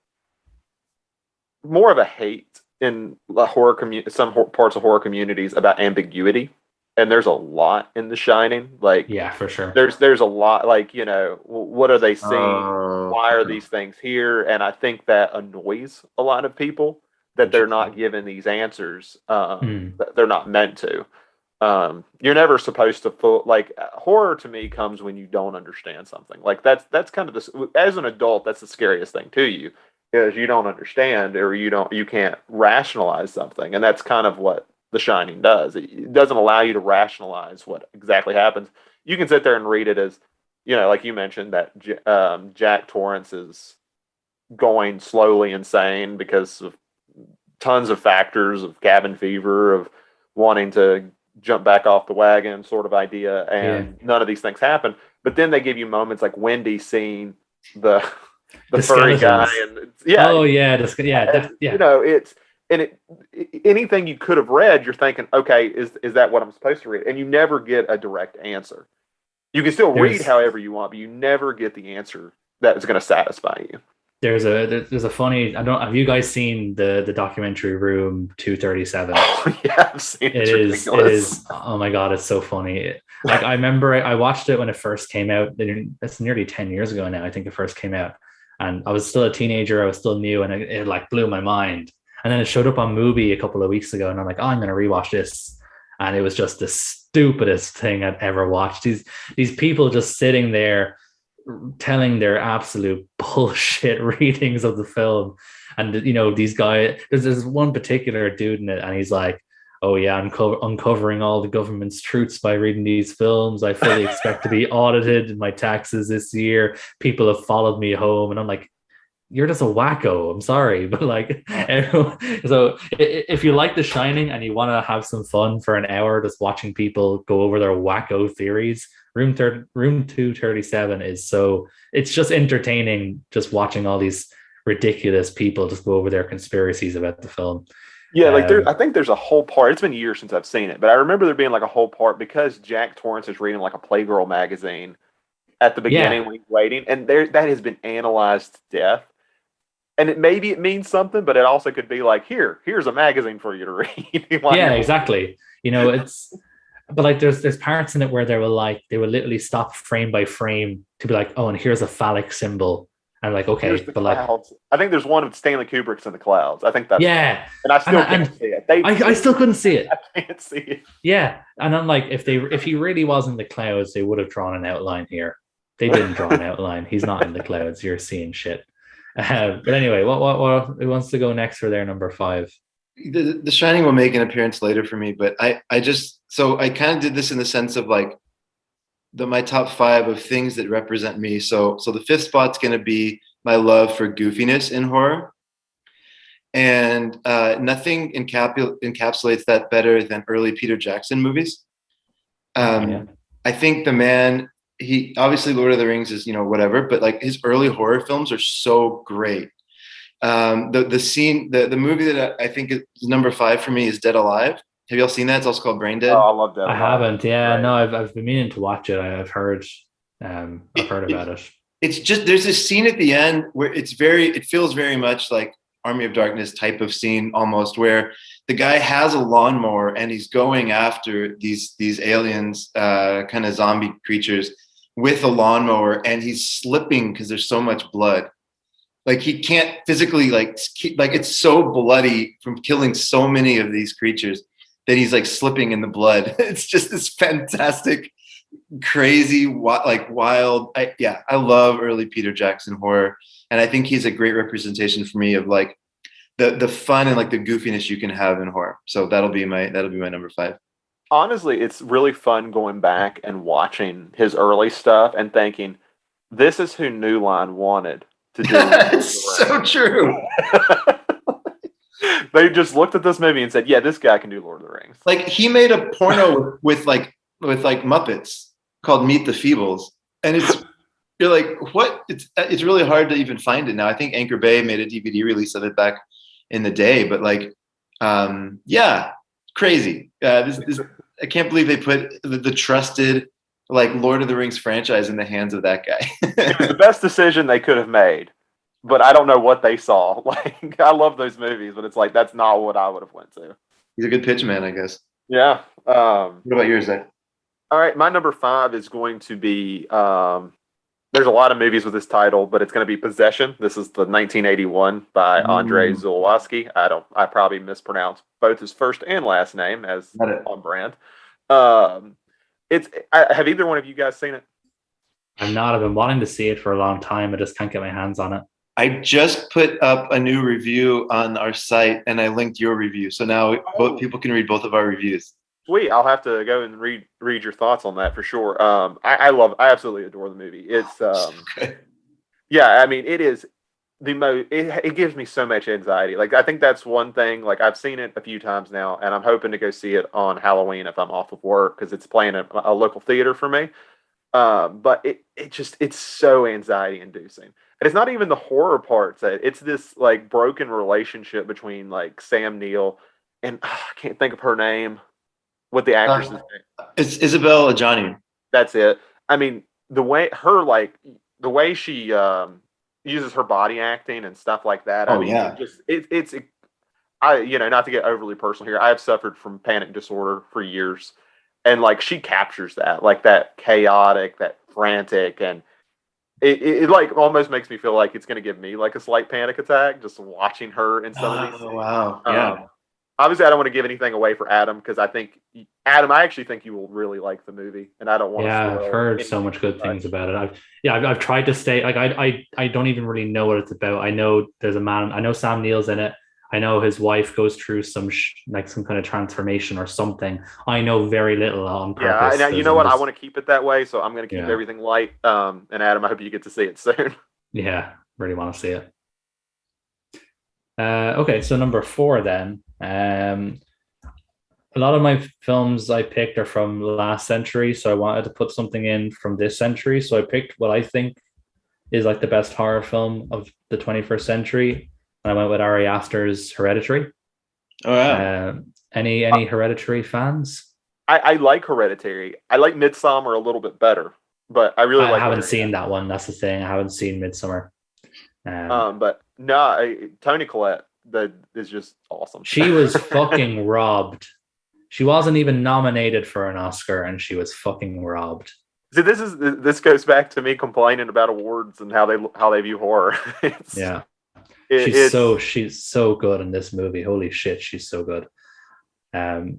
more of a hate in the some parts of horror communities about ambiguity, and there's a lot in The Shining. Like, yeah, for sure. There's a lot. Like, you know, what are they seeing? Why are these things here? And I think that annoys a lot of people that they're not given these answers. That they're not meant to. You're never supposed to horror to me comes when you don't understand something. Like that's kind of as an adult, that's the scariest thing to you, is you don't understand, or you can't rationalize something. And that's kind of what The Shining does. It doesn't allow you to rationalize what exactly happens. You can sit there and read it as, you know, like you mentioned, that Jack Torrance is going slowly insane because of tons of factors of cabin fever, of wanting to jump back off the wagon sort of idea, and none of these things happen. But then they give you moments like Wendy seeing the furry guy, and you know, anything you could have read, you're thinking, okay, is that what I'm supposed to read? And you never get a direct answer. You can still read however you want, but you never get the answer that is going to satisfy you. There's a funny, have you guys seen the documentary Room 237? Oh, yeah, I've seen it. It is, oh my God, it's so funny. I remember I watched it when it first came out. It's nearly 10 years ago now, I think it first came out. and I was still a teenager. I was still new, and it like blew my mind. And then it showed up on Movie a couple of weeks ago, and I'm like, oh, I'm gonna rewatch this. And it was just the stupidest thing I'd ever watched. These people just sitting there telling their absolute bullshit readings of the film. And these guys, there's one particular dude in it, and he's like, oh yeah, I'm uncovering all the government's truths by reading these films. I fully expect to be audited in my taxes this year. People have followed me home. And I'm like, you're just a wacko. I'm sorry. But like, so if you like The Shining and you want to have some fun for an hour just watching people go over their wacko theories, Room 237 is it's just entertaining just watching all these ridiculous people just go over their conspiracies about the film. Yeah, like I think there's a whole part. It's been years since I've seen it, but I remember there being like a whole part because Jack Torrance is reading like a Playgirl magazine at the beginning when he's waiting, and that has been analyzed to death. And maybe it means something, but it also could be like, here's a magazine for you to read. Yeah, exactly. But like there's parts in it where they will literally stop frame by frame to be like, oh, and here's a phallic symbol. And like, okay, but clouds. I think there's one of Stanley Kubrick's in the clouds. I think that's and I still can't see it. I still couldn't see it. I can't see it. Yeah, and I'm like, if he really was in the clouds, they would have drawn an outline here. They didn't draw an outline. He's not in the clouds. You're seeing shit. But anyway, what who wants to go next for their number 5? The Shining will make an appearance later for me, but I kind of did this in the sense of like my top 5 of things that represent me. So the 5th spot's going to be my love for goofiness in horror, and nothing encapsulates that better than early Peter Jackson movies. I think the man. He obviously Lord of the Rings is whatever, but like his early horror films are so great. The movie that I think is number 5 for me is Dead Alive. Have y'all seen that? It's also called Brain Dead. Oh, I love that. I haven't. Yeah, right. No, I've been meaning to watch it. I've heard about it. It's just there's this scene at the end where it feels very much like Army of Darkness type of scene almost, where the guy has a lawnmower and he's going after these aliens, kind of zombie creatures, with a lawnmower, and he's slipping because there's so much blood. Like he can't physically like it's so bloody from killing so many of these creatures that he's like slipping in the blood. It's just this fantastic, crazy, wild. I love early Peter Jackson horror, and I think he's a great representation for me of like the fun and like the goofiness you can have in horror. So that'll be my number 5. Honestly, it's really fun going back and watching his early stuff and thinking, this is who New Line wanted to do. It's so true. They just looked at this movie and said, yeah, this guy can do Lord of the Rings. Like he made a porno with Muppets called Meet the Feebles. And you're like, what? It's really hard to even find it now. I think Anchor Bay made a DVD release of it back in the day, but like, crazy. I can't believe they put the trusted like Lord of the Rings franchise in the hands of that guy. It was the best decision they could have made, but I don't know what they saw. Like I love those movies, but it's like that's not what I would have went to. He's a good pitch man, I guess. Yeah. What about yours, Zach? All right, my number 5 is going to be. There's a lot of movies with this title, but it's going to be Possession. This is the 1981 by Andrei Zulawski. I probably mispronounced both his first and last name as on brand. Have either one of you guys seen it? I've not. I've been wanting to see it for a long time. I just can't get my hands on it. I just put up a new review on our site, and I linked your review. So now both people can read both of our reviews. Sweet. I'll have to go and read your thoughts on that for sure. I absolutely adore the movie. It's yeah, I mean, it is the most. It gives me so much anxiety. Like I think that's one thing. Like I've seen it a few times now, and I'm hoping to go see it on Halloween if I'm off of work because it's playing at a local theater for me. But it's so anxiety inducing. And it's not even the horror parts. It's this like broken relationship between like Sam Neill and I can't think of her name. What the actress name? It's Isabelle Adjani. That's it. I mean, the way she uses her body acting and stuff like that. I mean, yeah. It's not to get overly personal here. I have suffered from panic disorder for years, and like she captures that, like that chaotic, that frantic, and it like almost makes me feel like it's going to give me like a slight panic attack just watching her in some of these scenes. Wow. Yeah. Obviously, I don't want to give anything away for Adam because I actually think you will really like the movie, and I don't want to. Yeah, I've heard so much good things about it. I've tried to stay like I don't even really know what it's about. I know there's a man. I know Sam Neill's in it. I know his wife goes through some kind of transformation or something. I know very little on purpose. Yeah, you know what? I want to keep it that way, so I'm going to keep everything light. And Adam, I hope you get to see it soon. Yeah, really want to see it. Okay, so number 4 then. A lot of my films I picked are from last century, so I wanted to put something in from this century. So I picked what I think is like the best horror film of the 21st century, and I went with Ari Aster's Hereditary. Oh yeah. Any Hereditary fans? I like Hereditary. I like Midsommar a little bit better, but I really like. I haven't seen that one. That's the thing. I haven't seen Midsommar. But no, Toni Collette, that is just awesome. She was fucking robbed. She wasn't even nominated for an Oscar, and she was fucking robbed. See, this goes back to me complaining about awards and how they view horror. She's so good in this movie. Holy shit, she's so good. I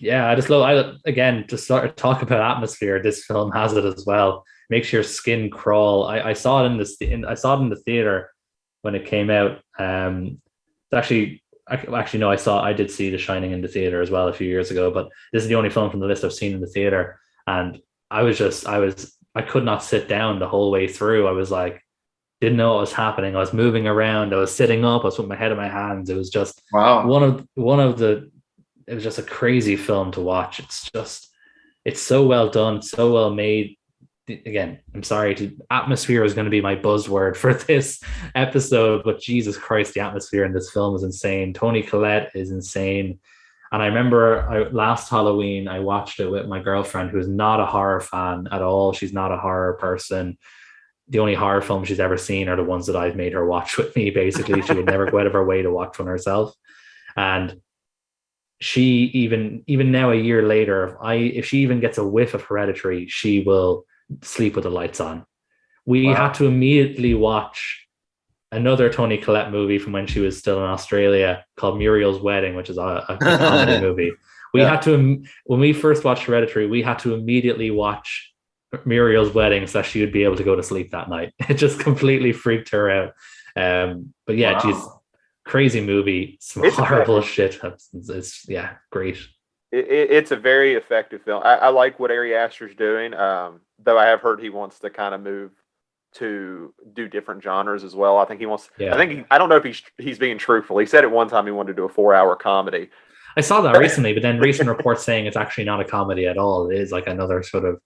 just love. Again, to start to talk about atmosphere, this film has it as well. Makes your skin crawl. I saw it I saw it in the theater when it came out. I did see The Shining in the theater as well a few years ago, but this is the only film from the list I've seen in the theater, and I could not sit down the whole way through. I was like, didn't know what was happening. I was moving around. I was sitting up. I was putting my head in my hands. It was just it was just a crazy film to watch. It's so well done, so well made. Again, I'm sorry, atmosphere is going to be my buzzword for this episode, but Jesus Christ, the atmosphere in this film is insane. Toni Collette is insane. And I remember last Halloween, I watched it with my girlfriend, who's not a horror fan at all. She's not a horror person. The only horror films she's ever seen are the ones that I've made her watch with me, basically. She would never go out of her way to watch one herself. And she even now, a year later, if she even gets a whiff of Hereditary, she will sleep with the lights on. We had to immediately watch another Toni Collette movie from when she was still in Australia called Muriel's Wedding, which is a comedy movie. When we first watched Hereditary, we had to immediately watch Muriel's Wedding so that she would be able to go to sleep that night. It just completely freaked her out. But yeah, she's crazy movie. Some horrible shit. It's great. It's a very effective film. I like what Ari Aster's doing, though I have heard he wants to kind of move to do different genres as well. I think he wants. Yeah. I don't know if he's being truthful. He said at one time he wanted to do a 4-hour comedy. I saw that recently, but then recent reports saying it's actually not a comedy at all. It is like another sort of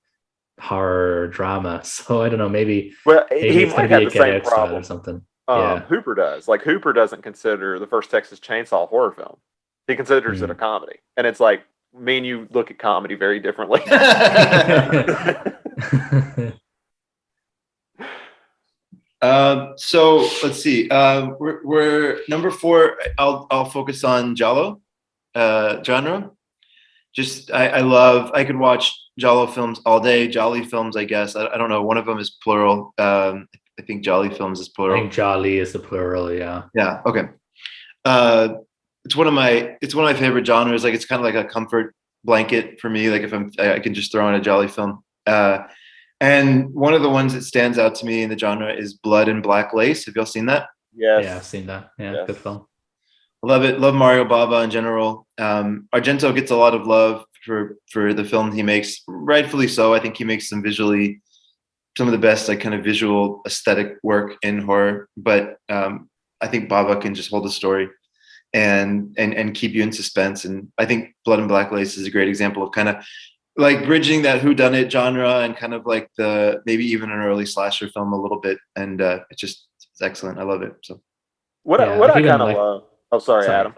horror drama. So I don't know. Maybe he might have the same problem or something. Hooper does. Like Hooper doesn't consider the first Texas Chainsaw a horror film. He considers it a comedy, and it's like me and you look at comedy very differently. So let's see. We're number 4. I'll focus on Giallo genre. Just I could watch Giallo films all day. Jolly films, I guess. I don't know. One of them is plural. I think Jolly films is plural. I think Jolly is the plural. Yeah. Yeah. Okay. It's one of my favorite genres. Like it's kind of like a comfort blanket for me. Like if I can just throw in a Jolly film. And one of the ones that stands out to me in the genre is Blood and Black Lace. Have y'all seen that? Yes. Yeah, I've seen that. Yeah, yes. Good film. Love it. Love Mario Bava in general. Argento gets a lot of love for the film he makes, rightfully so. I think he makes some of the best like kind of visual aesthetic work in horror. But I think Bava can just hold a story and keep you in suspense. And I think Blood and Black Lace is a great example of kind of like bridging that whodunit genre and kind of like maybe even an early slasher film a little bit. And it's excellent. I love it. So what I kind of love. Oh, sorry, Adam.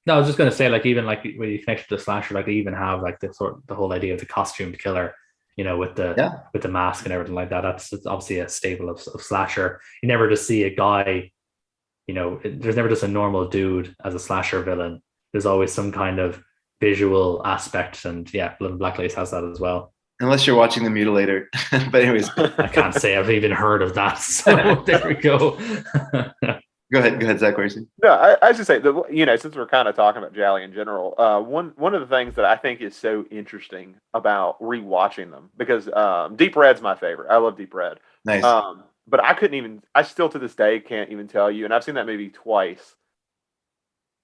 No, I was just going to say, like, even like when you connect to the slasher, like they even have like the whole idea of the costumed killer, you know, with the mask and everything like that. It's obviously a staple of slasher. You never just see a guy, you know, there's never just a normal dude as a slasher villain. There's always some kind of visual aspect, and yeah, Blood and Black Lace has that as well. unless you're watching The Mutilator. But anyways, I can't say I've even heard of that. So there we go. go ahead, Zach. What are you saying? No, I should say that, you know, since we're kind of talking about Jolly in general, one of the things that I think is so interesting about rewatching them, because Deep Red's my favorite. I love Deep Red. Nice. But I still to this day can't even tell you, and I've seen that movie twice,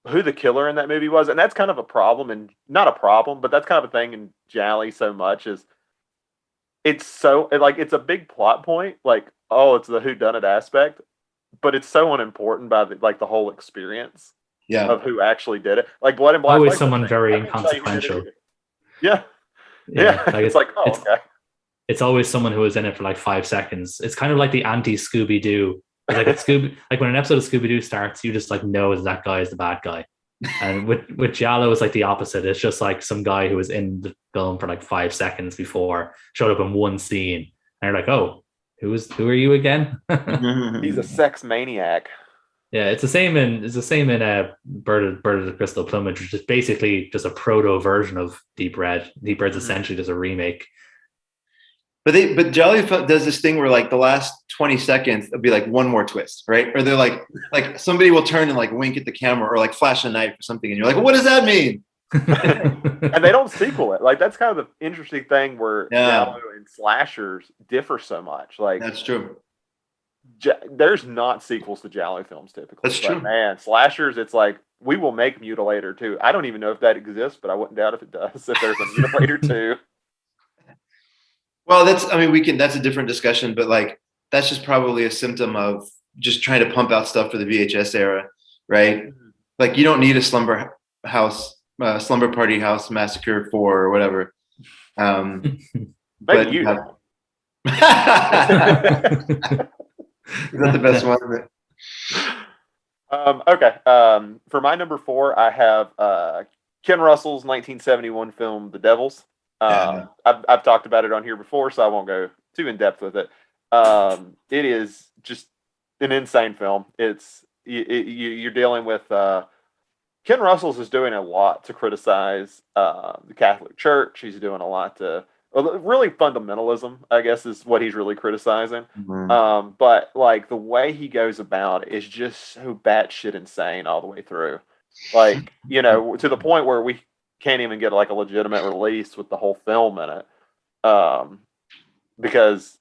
who the killer in that movie was. And that's kind of a problem, and not a problem, but that's kind of a thing in Jolly so much is it's a big plot point, like, oh, it's the whodunit aspect, but it's so unimportant by the whole experience of who actually did it. Like Blood and Black. Always someone very inconsequential. Yeah. It's like, oh, okay. It's always someone who was in it for like 5 seconds. It's kind of like the anti-Scooby-Doo. Like like when an episode of Scooby-Doo starts, you just like know that guy is the bad guy. And with Giallo, it's like the opposite. It's just like some guy who was in the film for like 5 seconds before, showed up in one scene, and you're like, oh, who are you again? He's a sex maniac. Yeah, it's the same in Bird of the Crystal Plumage, which is basically just a proto version of Deep Red. Deep Red's essentially just a remake. But Jolly does this thing where like the last 20 seconds it'll be like one more twist, right? Or they're like somebody will turn and like wink at the camera or like flash a knife or something, and you're like, what does that mean? And they don't sequel it. Like that's kind of the interesting thing where Giallo and slashers differ so much. Like that's true. There's not sequels to Giallo films typically. That's true. Man, slashers, it's like we will make Mutilator 2. I don't even know if that exists, but I wouldn't doubt if it does. If there's a Mutilator 2. Well, that's a different discussion, but like that's just probably a symptom of just trying to pump out stuff for the VHS era, right? Mm-hmm. Like you don't need a Slumber Party House Massacre 4 or whatever. But you have... Is that the best one? Okay. For my number 4, I have Ken Russell's 1971 film, The Devils. I've talked about it on here before, so I won't go too in depth with it. It is just an insane film. You're dealing with Ken Russell's is doing a lot to criticize the Catholic Church. He's doing a lot to really fundamentalism, I guess, is what he's really criticizing. Mm-hmm. But like the way he goes about it is just so batshit insane all the way through. Like, you know, to the point where we can't even get like a legitimate release with the whole film in it, because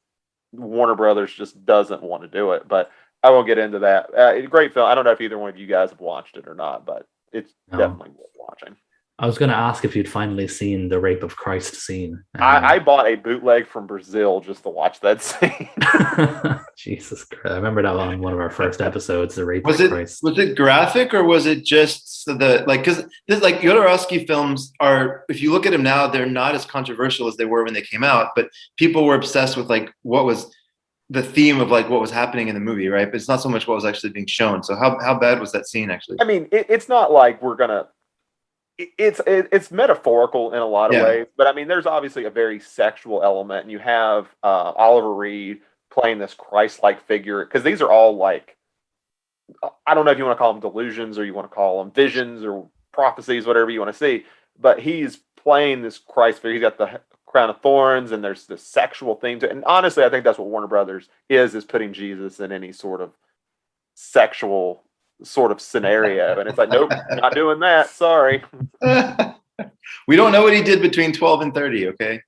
Warner Brothers just doesn't want to do it. But I won't get into that. Great film. I don't know if either one of you guys have watched it or not, but it's definitely worth watching. I was going to ask if you'd finally seen the Rape of Christ scene. I bought a bootleg from Brazil just to watch that scene. Jesus Christ. I remember that on one of our first episodes, the Rape of Christ. Was it graphic or was it just because Jodorowsky films are, if you look at them now, they're not as controversial as they were when they came out, but people were obsessed with like what was the theme of like what was happening in the movie, right? But it's not so much what was actually being shown. So how bad was that scene actually? I mean, it's not like we're going to, it's metaphorical in a lot of ways, but I mean, there's obviously a very sexual element, and you have Oliver Reed playing this Christ-like figure, because these are all like, I don't know if you want to call them delusions or you want to call them visions or prophecies, whatever you want to see, but he's playing this Christ figure. He's got the crown of thorns, and there's this sexual theme to it. And honestly, I think that's what Warner Brothers is putting Jesus in any sort of sexual sort of scenario, and it's like, nope, not doing that, sorry. We don't know what he did between 12 and 30, okay?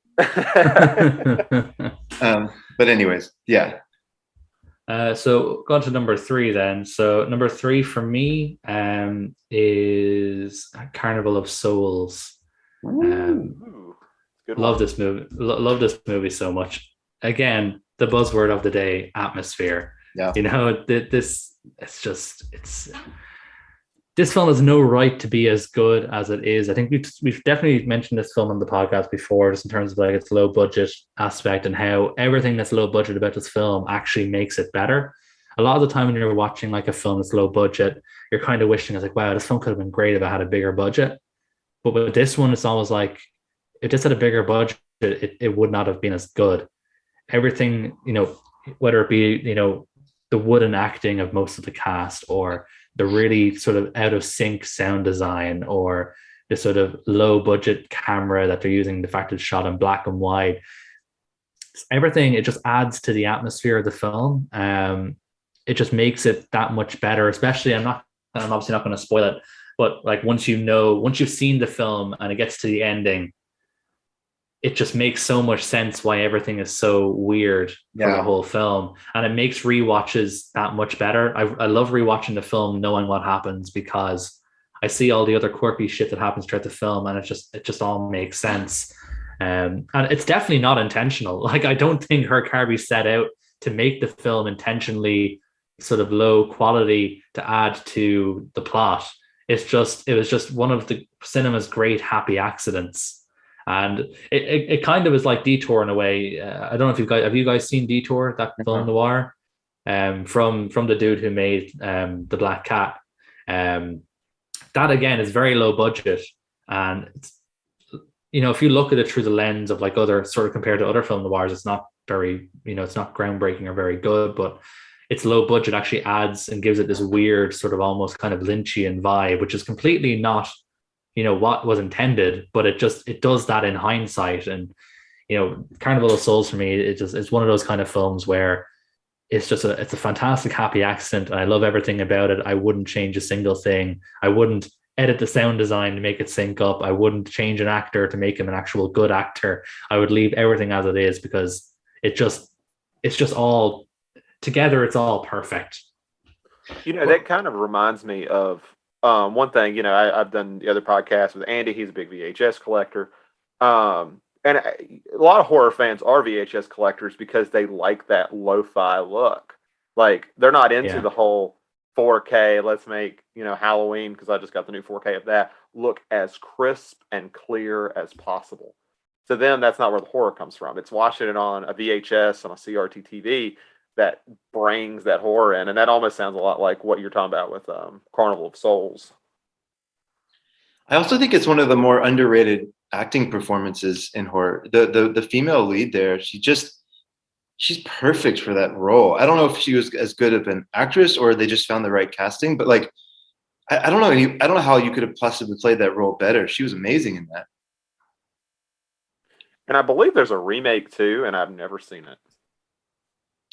But anyways, yeah. So going to number 3 then. So number 3 for me is Carnival of Souls. Love this movie. Love this movie so much. Again, the buzzword of the day, atmosphere. Yeah. You know, this film has no right to be as good as it is. I think we've definitely mentioned this film on the podcast before, just in terms of like its low budget aspect and how everything that's low budget about this film actually makes it better. A lot of the time when you're watching like a film that's low budget, you're kind of wishing, it's like, wow, this film could have been great if it had a bigger budget. But with this one, it's always like, if this had a bigger budget, it would not have been as good. Everything, you know, whether it be, you know, the wooden acting of most of the cast, or the really sort of out of sync sound design, or this sort of low budget camera that they're using, the fact it's shot in black and white, everything, it just adds to the atmosphere of the film. It just makes it that much better. Especially, I'm obviously not going to spoil it, but like once you've seen the film and it gets to the ending, it just makes so much sense why everything is so weird for the whole film, and it makes rewatches that much better. I love rewatching the film knowing what happens, because I see all the other quirky shit that happens throughout the film, and it just all makes sense. And it's definitely not intentional. Like, I don't think Her Carby set out to make the film intentionally sort of low quality to add to the plot. It was just one of the cinema's great happy accidents. And it kind of is like Detour in a way. I don't know if have you guys seen Detour, that film noir, from the dude who made The Black Cat. That again is very low budget, and it's, if you look at it through the lens of like other sort of compared to other film noirs, it's not very, it's not groundbreaking or very good, but its low budget actually adds and gives it this weird sort of almost kind of Lynchian vibe, which is completely not, what was intended, but it does that in hindsight. And, Carnival of Souls for me, it's one of those kind of films where it's a fantastic happy accident, and I love everything about it. I wouldn't change a single thing. I wouldn't edit the sound design to make it sync up. I wouldn't change an actor to make him an actual good actor. I would leave everything as it is, because it's just all together. It's all perfect. That kind of reminds me of one thing. I've done the other podcast with Andy. He's a big VHS collector. And a lot of horror fans are VHS collectors because they like that lo-fi look. Like, they're not into the whole 4K, let's make, Halloween, because I just got the new 4K of that, look as crisp and clear as possible. So then that's not where the horror comes from. It's watching it on a VHS, on a CRT TV, that brings that horror in. And that almost sounds a lot like what you're talking about with Carnival of Souls. I also think it's one of the more underrated acting performances in horror. The female lead there, she's perfect for that role. I don't know if she was as good of an actress or they just found the right casting, but like, I don't know. I don't know how you could have possibly played that role better. She was amazing in that. And I believe there's a remake too, and I've never seen it.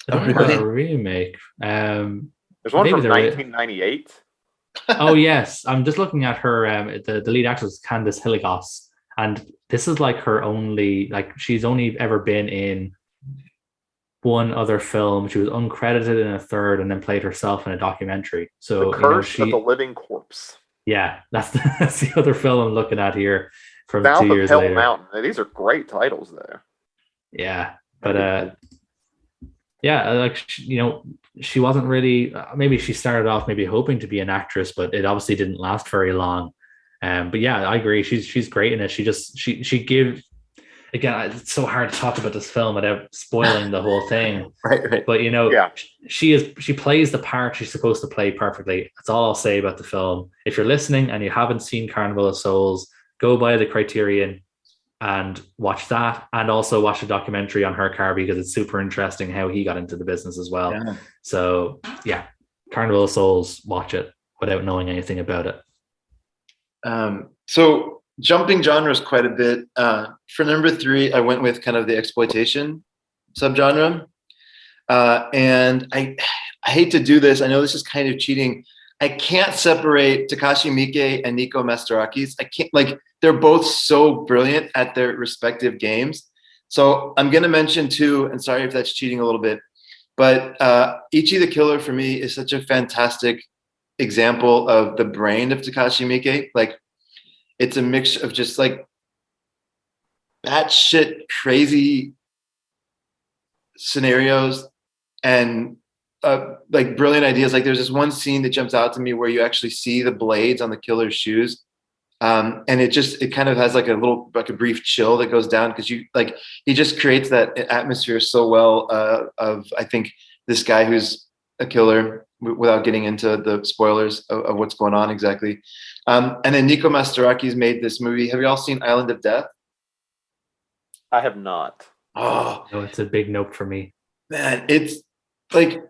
A remake. There's one from 1998. Oh yes, I'm just looking at her. The lead actress, Candice Hilligos, and this is like her only, like, she's only ever been in one other film. She was uncredited in a third, and then played herself in a documentary. So, The Curse of the Living Corpse. Yeah, that's the other film I'm looking at here from South 2 years Hell later. Mountain. These are great titles there. Yeah, but like, she wasn't really. Maybe she started off maybe hoping to be an actress, but it obviously didn't last very long. But yeah, I agree. She's great in it. She gives. Again, it's so hard to talk about this film without spoiling the whole thing. Right. But she plays the part she's supposed to play perfectly. That's all I'll say about the film. If you're listening and you haven't seen Carnival of Souls, go buy the Criterion and watch that, and also watch the documentary on Her Carby, because it's super interesting how he got into the business as well. Yeah. So yeah, Carnival of Souls, watch it without knowing anything about it. So jumping genres quite a bit. For number 3, I went with kind of the exploitation subgenre. And I hate to do this. I know this is kind of cheating. I can't separate Takashi Miike and Nico Mastorakis. I can't, like, they're both so brilliant at their respective games. So I'm going to mention 2, and sorry if that's cheating a little bit, but Ichi the Killer for me is such a fantastic example of the brain of Takashi Miike. Like, it's a mix of just like batshit crazy scenarios and like brilliant ideas. Like, there's this one scene that jumps out to me where you actually see the blades on the killer's shoes. And it kind of has like a brief chill that goes down, because he just creates that atmosphere so well of, I think, this guy who's a killer, without getting into the spoilers of what's going on exactly. And then Nico Mastorakis made this movie. Have you all seen Island of Death? I have not. Oh, no, it's a big nope for me. Man, it's like,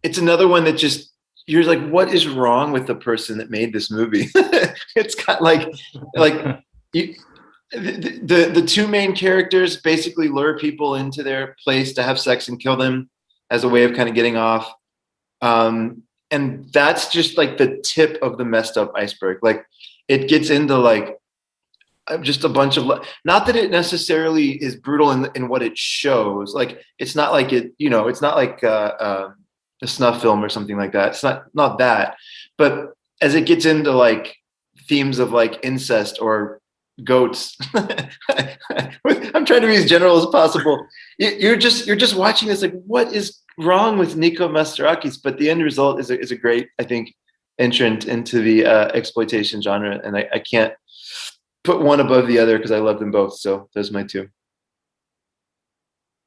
it's another one that just you're like, what is wrong with the person that made this movie? It's got like you, the two main characters basically lure people into their place to have sex and kill them as a way of kind of getting off. And that's just like the tip of the messed up iceberg. Like it gets into like just a bunch of, not that it necessarily is brutal in what it shows. Like it's not like it, it's not like a snuff film or something like that. It's not that, but as it gets into like themes of like incest or goats, I'm trying to be as general as possible. You're just watching this like, what is wrong with Nico Mastorakis? But the end result is a great, I think, entrant into the exploitation genre, and I can't put one above the other because I love them both. So those are my two.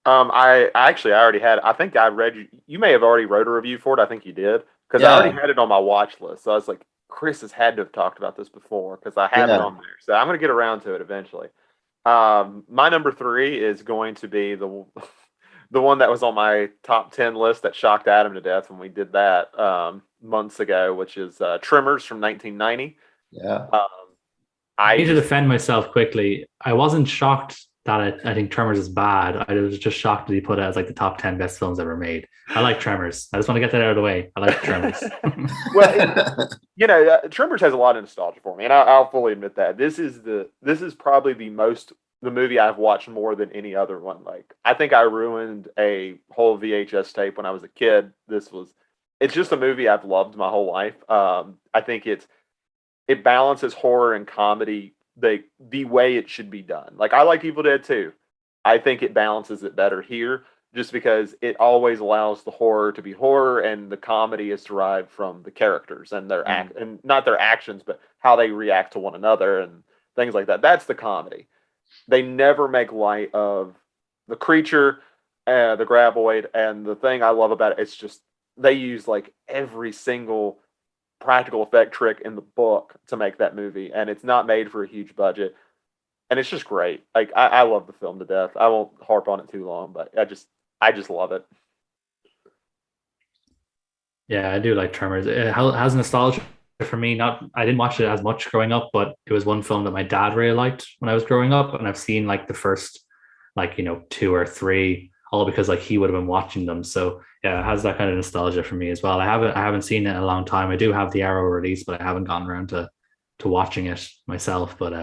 I already had. I think I read you may have already wrote a review for it. I think you did because I already had it on my watch list. So I was like, Chris has had to have talked about this before because I have it on there. So I'm going to get around to it eventually. My number 3 is going to be the one that was on my top 10 list that shocked Adam to death when we did that months ago, which is Tremors from 1990. Yeah. I need to defend myself quickly. I wasn't shocked that I think Tremors is bad. I was just shocked that he put it as like the top 10 best films ever made. I like Tremors. I just want to get that out of the way. I like Tremors. Well, Tremors has a lot of nostalgia for me, and I'll fully admit that. This is probably the movie I've watched more than any other one. Like, I think I ruined a whole VHS tape when I was a kid. It's just a movie I've loved my whole life. I think it balances horror and comedy the way it should be done. Like, I like Evil Dead 2. I think it balances it better here just because it always allows the horror to be horror and the comedy is derived from the characters and their and not their actions, but how they react to one another and things like that. That's the comedy. They never make light of the creature, the graboid, and the thing I love about it, it's just they use like every single practical effect trick in the book to make that movie, and it's not made for a huge budget, and it's just great. Like I love the film to death. I won't harp on it too long, but I just love it. Yeah, I do like Tremors. It has nostalgia for me. I didn't watch it as much growing up, but it was one film that my dad really liked when I was growing up, and I've seen like the first 2 or 3, all because like he would have been watching them. So yeah, it has that kind of nostalgia for me as well. I haven't seen it in a long time. I do have the Arrow release, but I haven't gotten around to watching it myself. But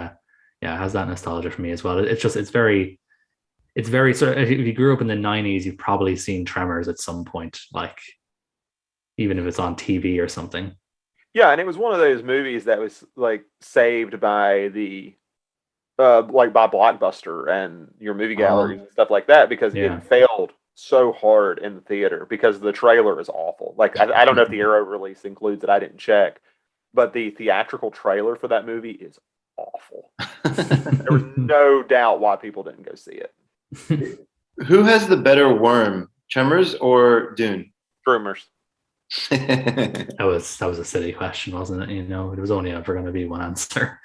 yeah, it has that nostalgia for me as well. It's very sort of, if you grew up in the 90s, you've probably seen Tremors at some point, like even if it's on TV or something. Yeah, and it was one of those movies that was like saved by the like by Blockbuster and your movie galleries and stuff like that because it failed so hard in the theater because the trailer is awful. Like I don't know if the Arrow release includes it. I didn't check, but the theatrical trailer for that movie is awful. There was no doubt why people didn't go see it. Who has the better worm, Tremors or Dune? Tremors. That was a silly question, wasn't it? There was only ever going to be one answer.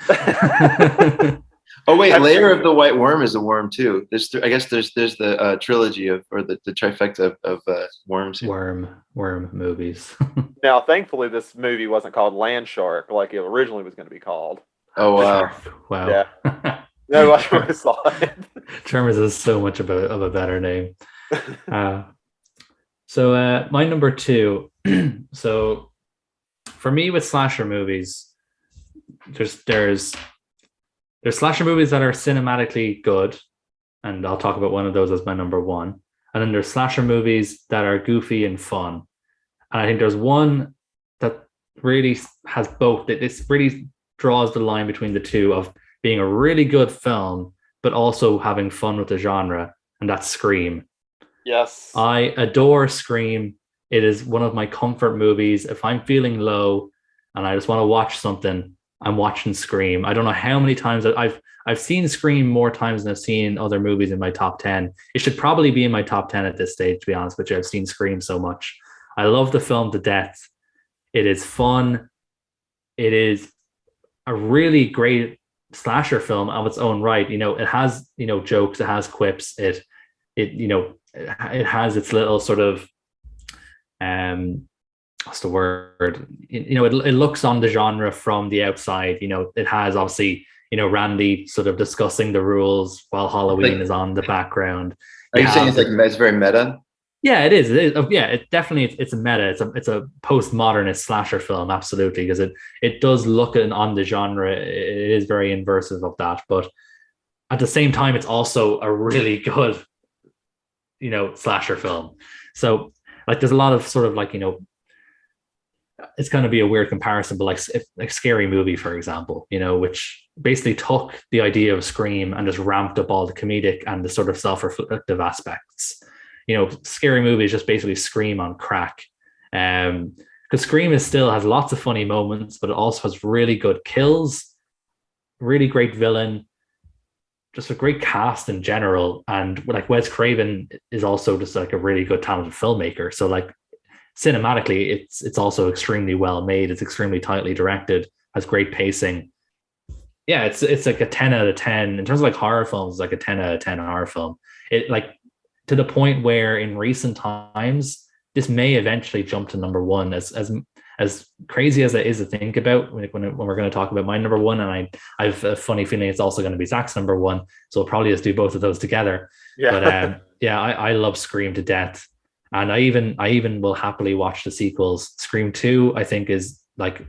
Oh wait, Lair of the White Worm is a worm too. There's the trilogy or the trifecta of worms. Worm movies. Now, thankfully, this movie wasn't called Land Shark like it originally was going to be called. Oh wow! Wow. Yeah. No, I saw it. Tremors is so much of a better name. So my number 2. So for me with slasher movies, there's slasher movies that are cinematically good, and I'll talk about one of those as my number 1. And then there's slasher movies that are goofy and fun. And I think there's one that really has both. This really draws the line between the two of being a really good film, but also having fun with the genre, and that's Scream. Yes. I adore Scream. It is one of my comfort movies. If I'm feeling low and I just want to watch something, I'm watching Scream. I don't know how many times I've seen Scream more times than I've seen other movies in my top 10. It should probably be in my top 10 at this stage, to be honest with you. I've seen Scream so much. I love the film to death. It is fun. It is a really great slasher film of its own right. It has, jokes, it has quips, it has its little sort of what's the word? It looks on the genre from the outside. It has obviously, Randy sort of discussing the rules while Halloween Like, is on the background. are You you saying have it's like the it's very meta? Yeah, it is. It is. Yeah, it definitely it's a meta. It's a postmodernist slasher film, absolutely, because it does look on the genre. It is very inversive of that, but at the same time, it's also a really good, slasher film. So like, there's a lot of sort of like, it's going to be a weird comparison, but like Scary Movie, for example, which basically took the idea of Scream and just ramped up all the comedic and the sort of self-reflective aspects. Scary Movie is just basically Scream on crack. Because Scream still has lots of funny moments, but it also has really good kills, really great villain, just a great cast in general. And like Wes Craven is also just like a really good talented filmmaker. So like cinematically, it's also extremely well made. It's extremely tightly directed, has great pacing. Yeah, it's like a 10 out of 10 in terms of like horror films. It's like a 10 out of 10 horror film. It like to the point where in recent times this may eventually jump to number one. As crazy as it is to think about when we're going to talk about my number one, and I have a funny feeling it's also going to be Zach's number one. So we'll probably just do both of those together. Yeah. But yeah, I love Scream to death. And I even will happily watch the sequels. Scream 2, I think, is like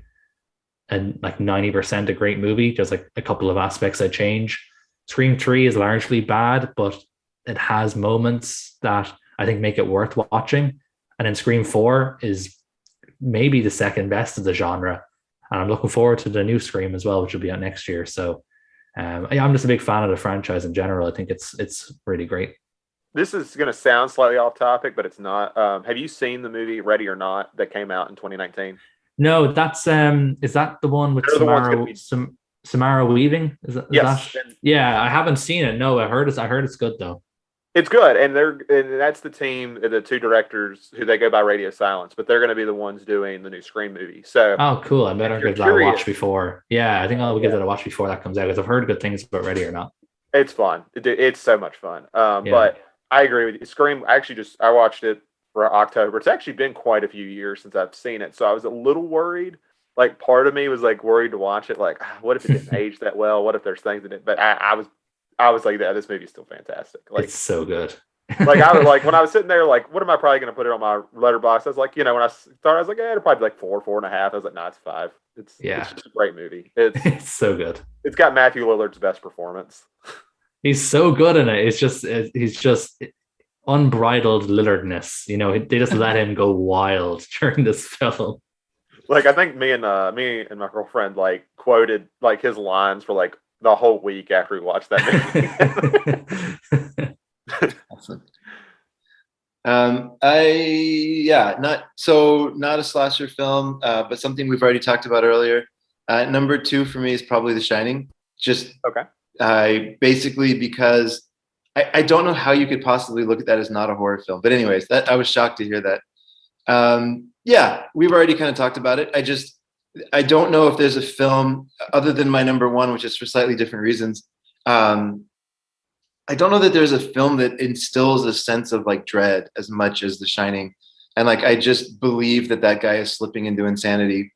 90% a great movie. Just like a couple of aspects I change. Scream 3 is largely bad, but it has moments that I think make it worth watching. And then Scream 4 is maybe the second best of the genre. And I'm looking forward to the new Scream as well, which will be out next year. So yeah, I'm just a big fan of the franchise in general. I think it's really great. This is going to sound slightly off topic, but it's not. Have you seen the movie Ready or Not that came out in 2019? No, that's is that the one with They're the ones going to be. Samara Weaving? Is Yes. that? Yeah, I haven't seen it. No, I heard it's good though. It's good, and that's the team, the two directors who they go by Radio Silence, but they're going to be the ones doing the new Scream movie. So, Oh, cool! I better if you're give that a watch curious, before. Yeah, I think I'll give yeah, that a watch before that comes out because I've heard good things about Ready or Not. it's fun. It's so much fun. Yeah. But I agree with you. Scream. I watched it for October. It's actually been quite a few years since I've seen it, so I was a little worried. Like part of me was like worried to watch it. Like, what if it didn't age that well? What if there's things in it? But I was like, yeah, this movie's still fantastic. Like, It's so good. like I was like when I was sitting there, like, what am I probably going to put it on my letterbox? I was like, when I started, I was like, yeah, it'll probably be like 4.5. I was like, no, it's 5. It's just a great movie. It's so good. It's got Matthew Lillard's best performance. He's so good in it. He's just unbridled Lillardness. They just let him go wild during this film. Like I think me and my girlfriend like quoted like his lines for like the whole week after we watched that movie. Awesome. Not a slasher film, but something we've already talked about earlier. Number 2 for me is probably The Shining. Just okay. Basically because I don't know how you could possibly look at that as not a horror film. But anyways, I was shocked to hear that. Yeah, we've already kind of talked about it. I don't know if there's a film other than my number 1, which is for slightly different reasons. I don't know that there's a film that instills a sense of like dread as much as The Shining. And like, I just believe that guy is slipping into insanity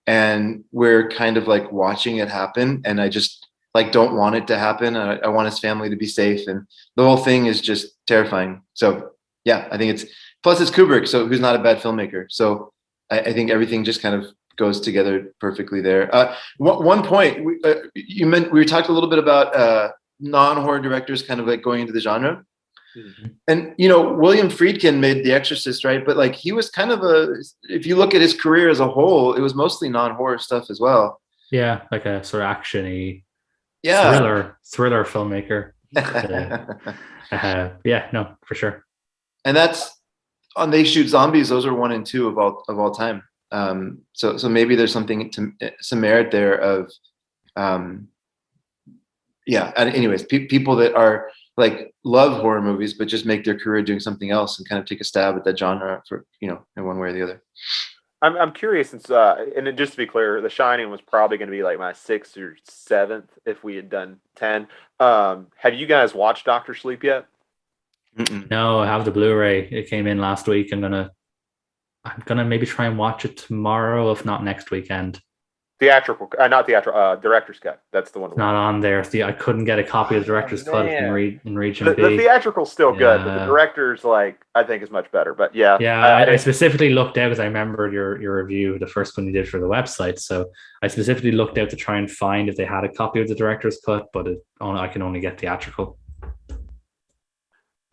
and we're kind of like watching it happen. And I just like, don't want it to happen. I want his family to be safe. And the whole thing is just terrifying. So yeah, I think plus it's Kubrick, so who's not a bad filmmaker. So I think everything just kind of goes together perfectly there. One point we talked a little bit about, non-horror directors kind of like going into the genre. Mm-hmm. And William Friedkin made The Exorcist, right? But like he was kind of if you look at his career as a whole, it was mostly non-horror stuff as well. Yeah, like a sort of action-y thriller filmmaker. Yeah, no, for sure. And that's on They Shoot Zombies. Those are 1 and 2 of all time. So maybe there's some merit there of yeah. Anyways, people that are like love horror movies, but just make their career doing something else and kind of take a stab at that genre for in one way or the other. I'm curious since and then just to be clear, The Shining was probably going to be like my 6th or 7th if we had done 10. Have you guys watched Doctor Sleep yet? No, I have the Blu-ray. It came in last week. I'm gonna I'm gonna maybe try and watch it tomorrow, if not next weekend. Theatrical, not theatrical, director's cut. That's the one to It's not watch. on there. I couldn't get a copy of the Oh director's cut man, in Region the B. theatrical's still good, but the Yeah. director's like I think is much better. But yeah, Yeah, I specifically looked out because I remembered your review, the first one you did for the website. So I specifically looked out to try and find if they had a copy of the director's cut, but I can only get theatrical.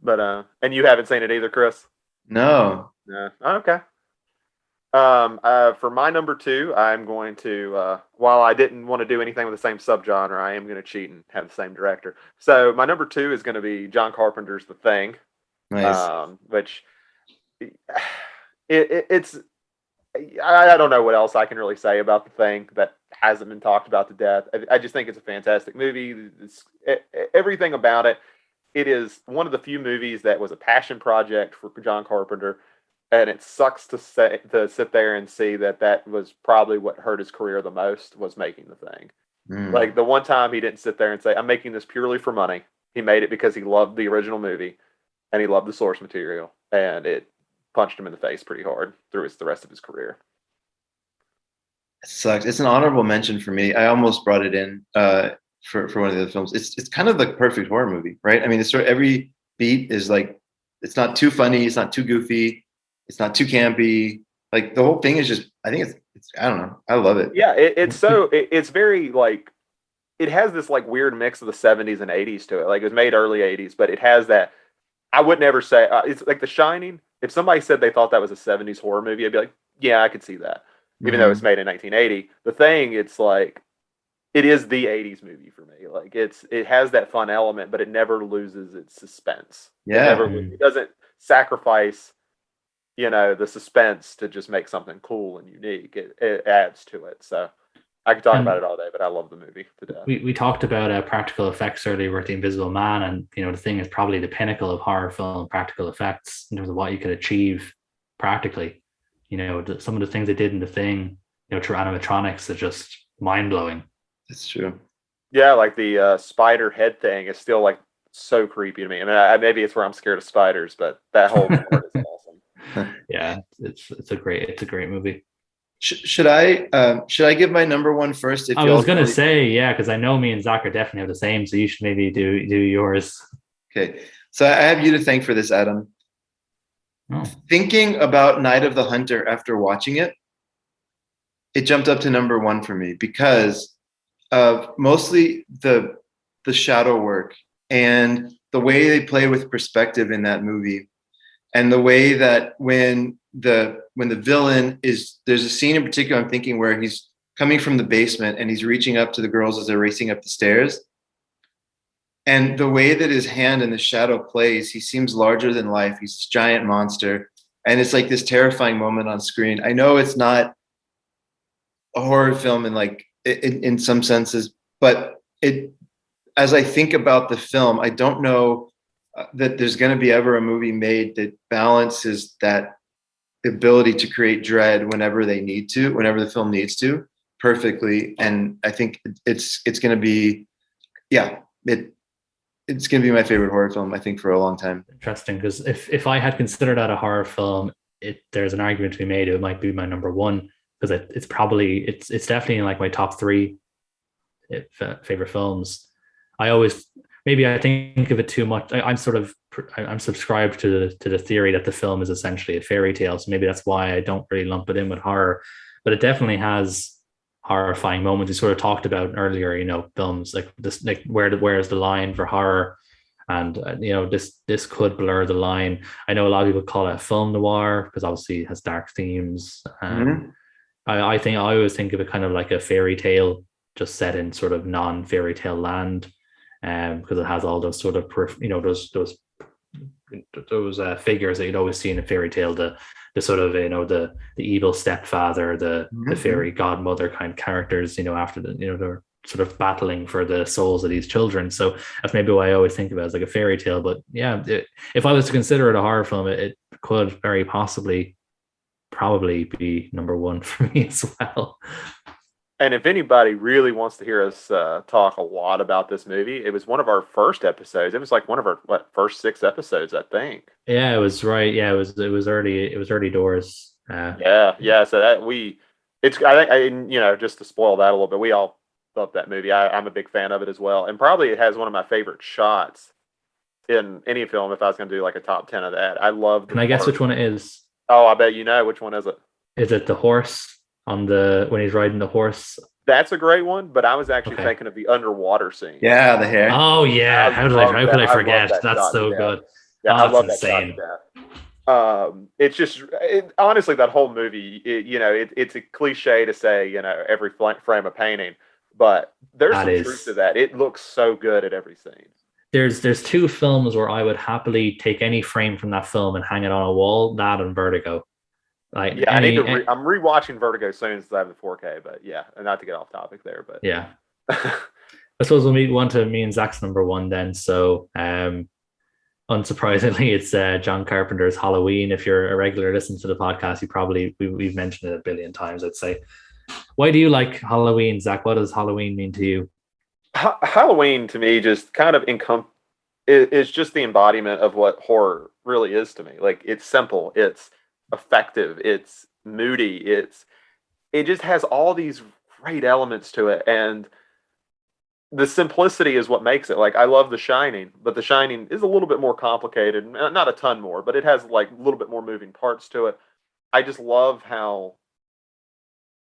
but and you haven't seen it either, Chris? No. No. Okay. For my number two, I'm going to, while I didn't want to do anything with the same subgenre, I am going to cheat and have the same director. So my number two is going to be John Carpenter's The Thing, Nice. which it's, I don't know what else I can really say about The Thing that hasn't been talked about to death. I just think it's a fantastic movie. Everything about it. It is one of the few movies that was a passion project for John Carpenter. And it sucks to sit there and see that was probably what hurt his career the most, was making The Thing. Like the one time he didn't sit there and say, I'm making this purely for money. He made it because he loved the original movie and he loved the source material, and it punched him in the face pretty hard through the rest of his career. It sucks. It's an honorable mention for me. I almost brought it in for one of the other films. It's kind of the perfect horror movie, right? I mean, it's sort of every beat is like, it's not too funny, it's not too goofy, it's not too campy. Like the whole thing is just, I think it's I don't know. I love it. Yeah, it's very like, it has this like weird mix of the 70s and 80s to it. Like it was made early 80s, but it has that. I would never say it's like The Shining. If somebody said they thought that was a 70s horror movie, I'd be like, yeah, I could see that. Even though it's made in 1980. The Thing, it's like, it is the 80s movie for me. Like it has that fun element, but it never loses its suspense. Yeah. It doesn't sacrifice, the suspense to just make something cool and unique. It adds to it. So I could talk about it all day, but I love the movie to death. We talked about practical effects earlier with The Invisible Man, and The Thing is probably the pinnacle of horror film practical effects in terms of what you could achieve practically. Some of the things they did in The Thing, through animatronics, are just mind blowing. That's true. Yeah, like the spider head thing is still like so creepy to me. I mean, maybe it's where I'm scared of spiders, but that whole part is awesome. Yeah, it's a great movie. Should I give my number one first? I was gonna say, yeah, because I know me and Zach are definitely have the same, so you should maybe do yours. Okay, so I have you to thank for this, Adam. Oh. Thinking about Night of the Hunter after watching it, it jumped up to number one for me because of mostly the shadow work and the way they play with perspective in that movie, and the way that when the villain is, there's a scene in particular I'm thinking where he's coming from the basement and he's reaching up to the girls as they're racing up the stairs, and the way that his hand in the shadow plays, he seems larger than life. He's this giant monster, and it's like this terrifying moment on screen. I know it's not a horror film in some senses, but as I think about the film, I don't know that there's going to be ever a movie made that balances that ability to create dread whenever the film needs to, perfectly. And I think it's going to be, it's going to be my favorite horror film, I think, for a long time. Interesting, because if I had considered that a horror film, there's an argument to be made. It might be my number one, because it's definitely in like my top three favorite films. I think of it too much. I'm subscribed to the theory that the film is essentially a fairy tale. So maybe that's why I don't really lump it in with horror, but it definitely has horrifying moments. We sort of talked about earlier, films like this, like where's the line for horror? And this could blur the line. I know a lot of people call it a film noir because obviously it has dark themes. I always think of it kind of like a fairy tale, just set in sort of non-fairy tale land, because it has all those sort of those figures that you'd always see in a fairy tale, the sort of the evil stepfather, the fairy godmother kind of characters, after they're sort of battling for the souls of these children. So that's maybe why I always think of it as like a fairy tale. But yeah, if I was to consider it a horror film, it could very possibly probably be number one for me as well. And if anybody really wants to hear us talk a lot about this movie, it was one of our first episodes. It was like one of our first 6 episodes, I think. Yeah, it was right. Yeah, it was early. It was early doors. Yeah. So I think, just to spoil that a little bit, we all love that movie. I'm a big fan of it as well, and probably it has one of my favorite shots in any film. If I was going to do like a top 10 of that, I love the Can I guess part. which one it is? Oh, I bet you know which one is it. Is it the horse on the when he's riding the horse? That's a great one, but I was actually Okay. thinking of the underwater scene. Yeah, the hair. Oh yeah, how could I I love forget? that That's shot to so death. good. Yeah, Oh, I that's love that shot to insane. death. It's just honestly that whole movie. It's a cliche to say every frame of painting, but there's That some is. truth to that. It looks so good at every scene. There's two films where I would happily take any frame from that film and hang it on a wall. That and Vertigo. Like Yeah, I need to. I'm rewatching Vertigo soon since I have the 4K. But yeah, and not to get off topic there, but yeah. I suppose we'll move on to me and Zach's number one then. So unsurprisingly, it's John Carpenter's Halloween. If you're a regular listener to the podcast, we've mentioned it a billion times, I'd say. Why do you like Halloween, Zach? What does Halloween mean to you? Halloween to me just kind of is just the embodiment of what horror really is to me. Like, it's simple, it's effective, it's moody, it just has all these great elements to it, and the simplicity is what makes it. Like, I love The Shining, but The Shining is a little bit more complicated, not a ton more, but it has like a little bit more moving parts to it. I just love how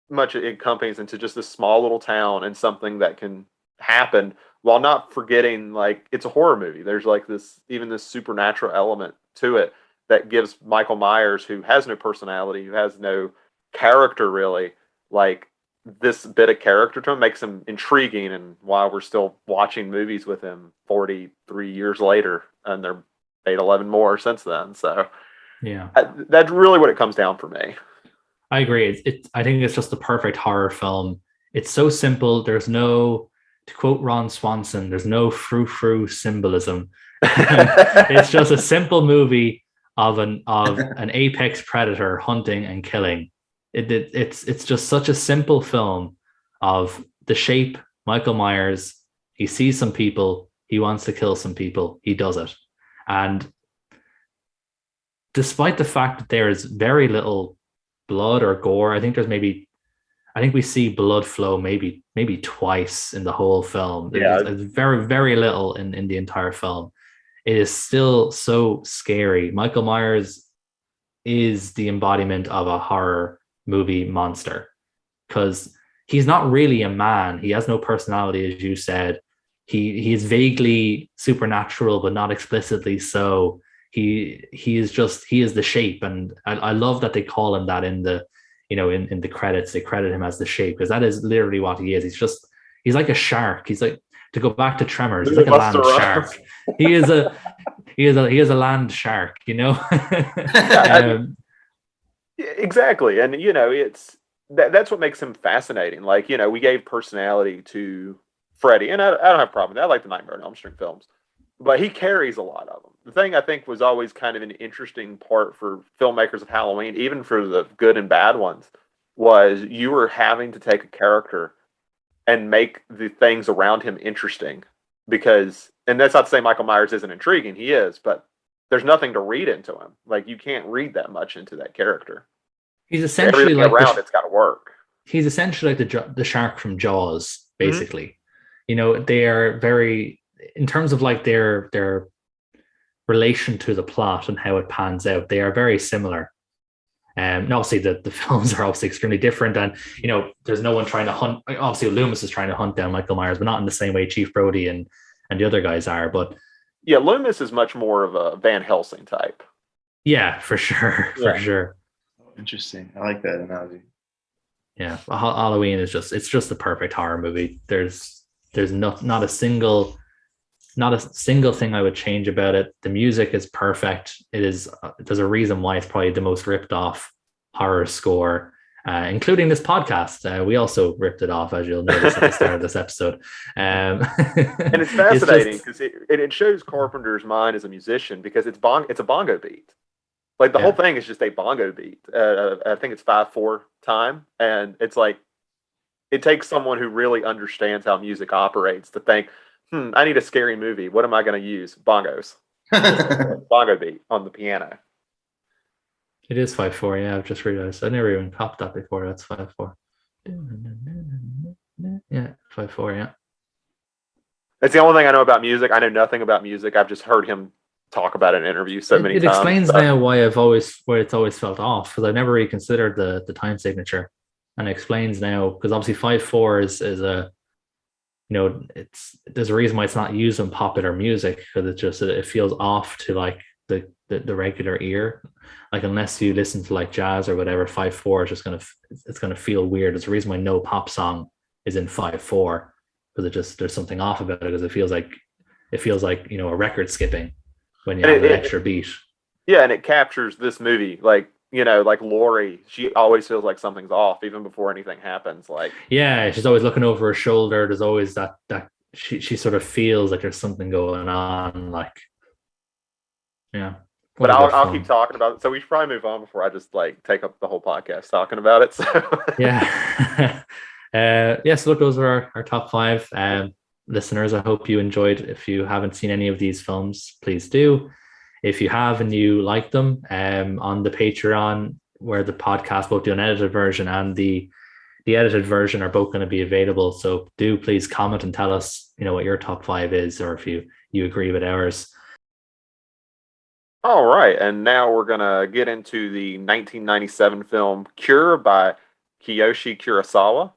much it encompasses into just this small little town and something that can happen while not forgetting like it's a horror movie. There's like this supernatural element to it that gives Michael Myers, who has no personality, who has no character really, like this bit of character to him, makes him intriguing. And while we're still watching movies with him 43 years later, and there are 11 more since then. So yeah, that's really what it comes down for me. I agree. I think it's just the perfect horror film. It's so simple. There's no, to quote Ron Swanson, there's no frou-frou symbolism. It's just a simple movie of an apex predator hunting and killing. It's just such a simple film of the shape, Michael Myers. He sees some people, he wants to kill some people, he does it. And despite the fact that there is very little blood or gore, I think we see blood flow maybe twice in the whole film. There's very, very little in the entire film. It is still so scary. Michael Myers is the embodiment of a horror movie monster, because he's not really a man. He has no personality, as you said. He is vaguely supernatural, but not explicitly so. He is the shape, and I love that they call him that in the in the credits. They credit him as the shape, because that is literally what he is. He's like a shark. He's like, to go back to Tremors, he's like a land shark. He is a land shark, Exactly. And it's that's what makes him fascinating. Like, we gave personality to Freddy, and I don't have a problem with that. I like the Nightmare on Elm Street films, but he carries a lot of them. The thing I think was always kind of an interesting part for filmmakers of Halloween, even for the good and bad ones, was you were having to take a character and make the things around him interesting. Because, and that's not to say Michael Myers isn't intriguing, he is, but there's nothing to read into him. Like, you can't read that much into that character. He's essentially everything around it's got to work. He's essentially like the shark from Jaws, basically. Mm-hmm. They are very, in terms of like their relation to the plot and how it pans out, they are very similar. And obviously the films are obviously extremely different, and there's no one trying to hunt. Obviously Loomis is trying to hunt down Michael Myers, but not in the same way Chief Brody and the other guys are. But yeah, Loomis is much more of a Van Helsing type. Yeah, for sure. Interesting. I like that analogy. Yeah, Halloween is just the perfect horror movie. There's not a single thing I would change about it. The music is perfect. There's a reason why it's probably the most ripped off horror score, including this podcast. We also ripped it off, as you'll notice at the start of this episode. And it's fascinating because it shows Carpenter's mind as a musician, because it's a bongo beat. Like, the whole thing is just a bongo beat. I think it's 5/4 time, and it's like, it takes someone who really understands how music operates to think, I need a scary movie. What am I going to use? Bongos. Bongo beat on the piano. It is 5/4. Yeah, I've just realized. I never even popped that before. That's 5/4. Yeah, 5/4. Yeah. It's the only thing I know about music. I know nothing about music. I've just heard him talk about it in interviews so many It times. explains now why it's always felt off, because I never really considered the time signature, and it explains now because obviously 5/4 is a, there's a reason why it's not used in popular music, because it feels off to like the regular ear, like unless you listen to like jazz or whatever. 5/4 is just gonna feel weird. There's a reason why no pop song is in 5/4, because there's something off about it, because it feels like a record skipping when you have an extra beat. Yeah, and it captures this movie. Like, like Lori, she always feels like something's off even before anything happens. Like, yeah, she's always looking over her shoulder. There's always that she sort of feels like there's something going on. Like, yeah. But I'll keep talking about it. So we should probably move on before I just like take up the whole podcast talking about it. So yeah. So look, those are our top 5. Listeners, I hope you enjoyed. If you haven't seen any of these films, please do. If you have and you like them, on the Patreon, where the podcast, both the unedited version and the edited version, are both going to be available. So do please comment and tell us, what your top 5 is, or if you agree with ours. All right, and now we're gonna get into the 1997 film Cure by Kiyoshi Kurosawa.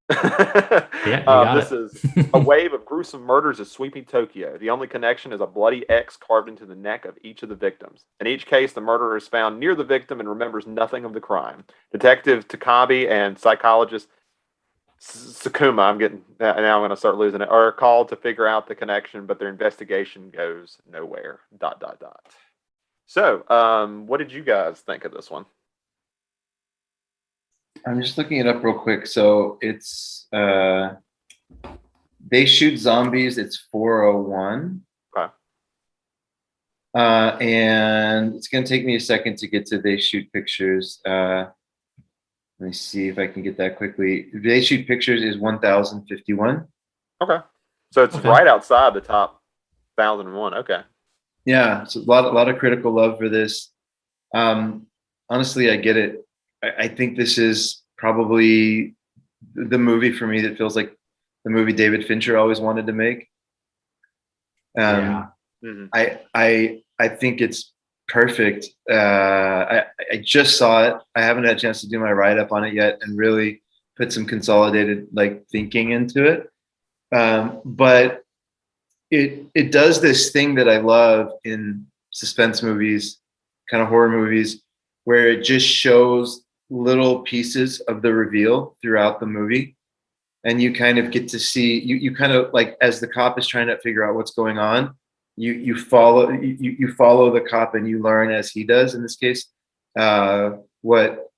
This is a wave of gruesome murders is sweeping Tokyo. The only connection is a bloody X carved into the neck of each of the victims. In each case, the murderer is found near the victim and remembers nothing of the crime. Detective Takabe and psychologist Sakuma, I'm going to start losing it, are called to figure out the connection, but their investigation goes nowhere. ... So, what did you guys think of this one? I'm just looking it up real quick. So it's They Shoot Zombies. It's 401. Okay. And it's going to take me a second to get to They Shoot Pictures. Let me see if I can get that quickly. They Shoot Pictures is 1051. Okay. So it's right outside the top 1001. Okay. Yeah. So a lot of critical love for this. Honestly, I get it. I think this is probably the movie for me that feels like the movie David Fincher always wanted to make. I think it's perfect. I just saw it. I haven't had a chance to do my write-up on it yet and really put some consolidated thinking into it. But it does this thing that I love in suspense movies, kind of horror movies, where it just shows little pieces of the reveal throughout the movie. And you kind of get to see, you kind of as the cop is trying to figure out what's going on, you follow the cop and you learn as he does in this case, what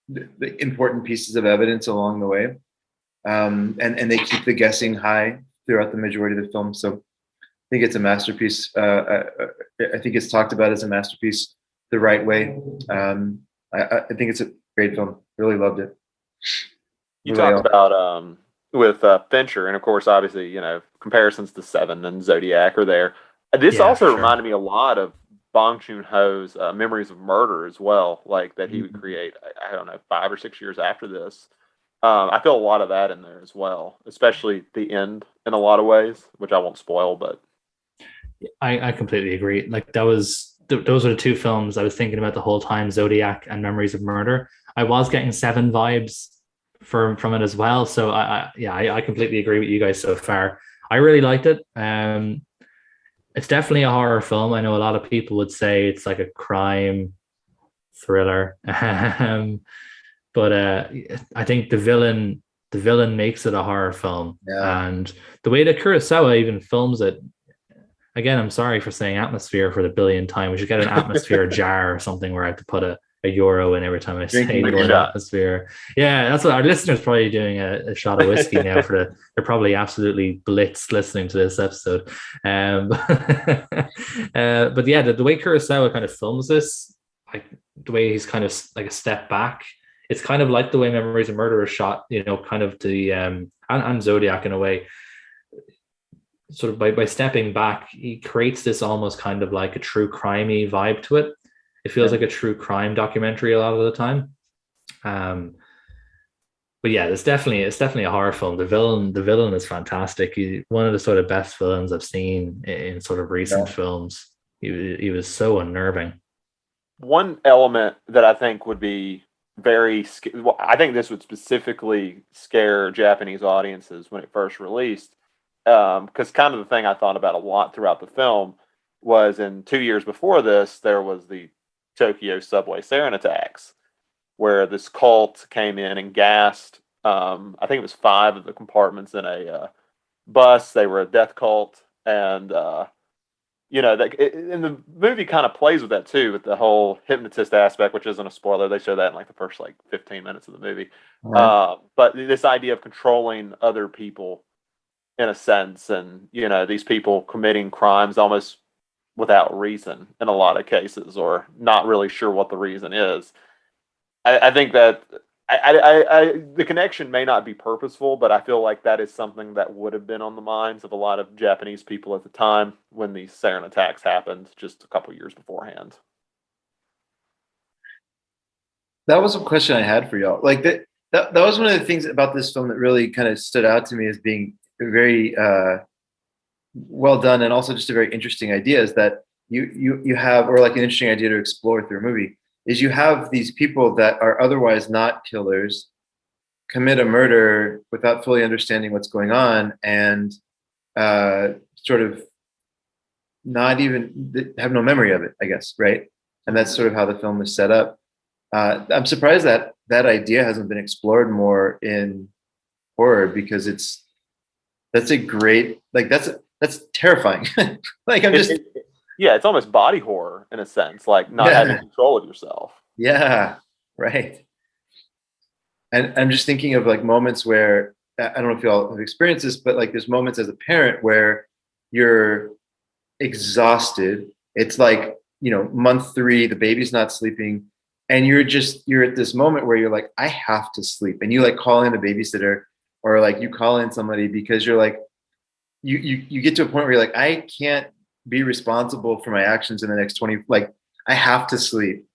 the important pieces of evidence along the way. And they keep the guessing high throughout the majority of the film. So I think it's a masterpiece. I think it's talked about as a masterpiece the right way. I think it's a great film. Really loved it. You talked about with Fincher, and of course, obviously, comparisons to Seven and Zodiac are there. This also reminded me a lot of Bong Joon-ho's Memories of Murder as well, that he would create, I don't know, 5 or 6 years after this. I feel a lot of that in there as well, especially the end in a lot of ways, which I won't spoil, but I completely agree. Those are the 2 films I was thinking about the whole time, Zodiac and Memories of Murder. I was getting Seven vibes from it as well. So I completely agree with you guys so far. I really liked it. It's definitely a horror film. I know a lot of people would say it's like a crime thriller. But I think the villain makes it a horror film. Yeah. And the way that Kurosawa even films it, again, I'm sorry for saying atmosphere for the billionth time. We should get an atmosphere jar or something where I have to put a euro in every time I say the word atmosphere. Yeah, that's what our listeners probably doing a shot of whiskey now they're probably absolutely blitzed listening to this episode. But yeah, the way Kurosawa kind of films this, the way he's kind of like a step back, it's kind of like the way Memories of Murder is shot, kind of the and Zodiac in a way. Sort of by stepping back, he creates this almost kind of like a true crimey vibe to it. It feels like a true crime documentary a lot of the time. But yeah, it's definitely a horror film. The villain is fantastic. One of the sort of best villains I've seen in sort of recent films. He was so unnerving. One element that I think would be well, I think this would specifically scare Japanese audiences when it first released, because kind of the thing I thought about a lot throughout the film was in 2 years before this, there was the Tokyo subway sarin attacks, where this cult came in and gassed, I think it was 5 of the compartments in a bus. They were a death cult, and and the movie kind of plays with that too, with the whole hypnotist aspect, which isn't a spoiler. They show that in like the first 15 minutes of the movie. Right. But this idea of controlling other people in a sense, and these people committing crimes almost without reason in a lot of cases, or not really sure what the reason is. I think that the connection may not be purposeful, but I feel like that is something that would have been on the minds of a lot of Japanese people at the time when these sarin attacks happened just a couple years beforehand. That was a question I had for y'all. Like that was one of the things about this film that really kind of stood out to me as being very well done, and also just a very interesting idea, is that you have, or like an interesting idea to explore through a movie, is you have these people that are otherwise not killers commit a murder without fully understanding what's going on, and sort of not even have no memory of it, I guess, right? And that's sort of how the film is set up. I'm surprised that that idea hasn't been explored more in horror, because that's a great, like, that's terrifying. Like, it's almost body horror in a sense, like not having control of yourself. Yeah, right. And I'm just thinking of like moments where, I don't know if you all have experienced this, but like there's moments as a parent where you're exhausted. It's like, month 3, the baby's not sleeping, and you're at this moment where you're like, I have to sleep. And you like call in a babysitter, or like you call in somebody, because you're like, you get to a point where you're like, I can't be responsible for my actions in the next 20, like I have to sleep.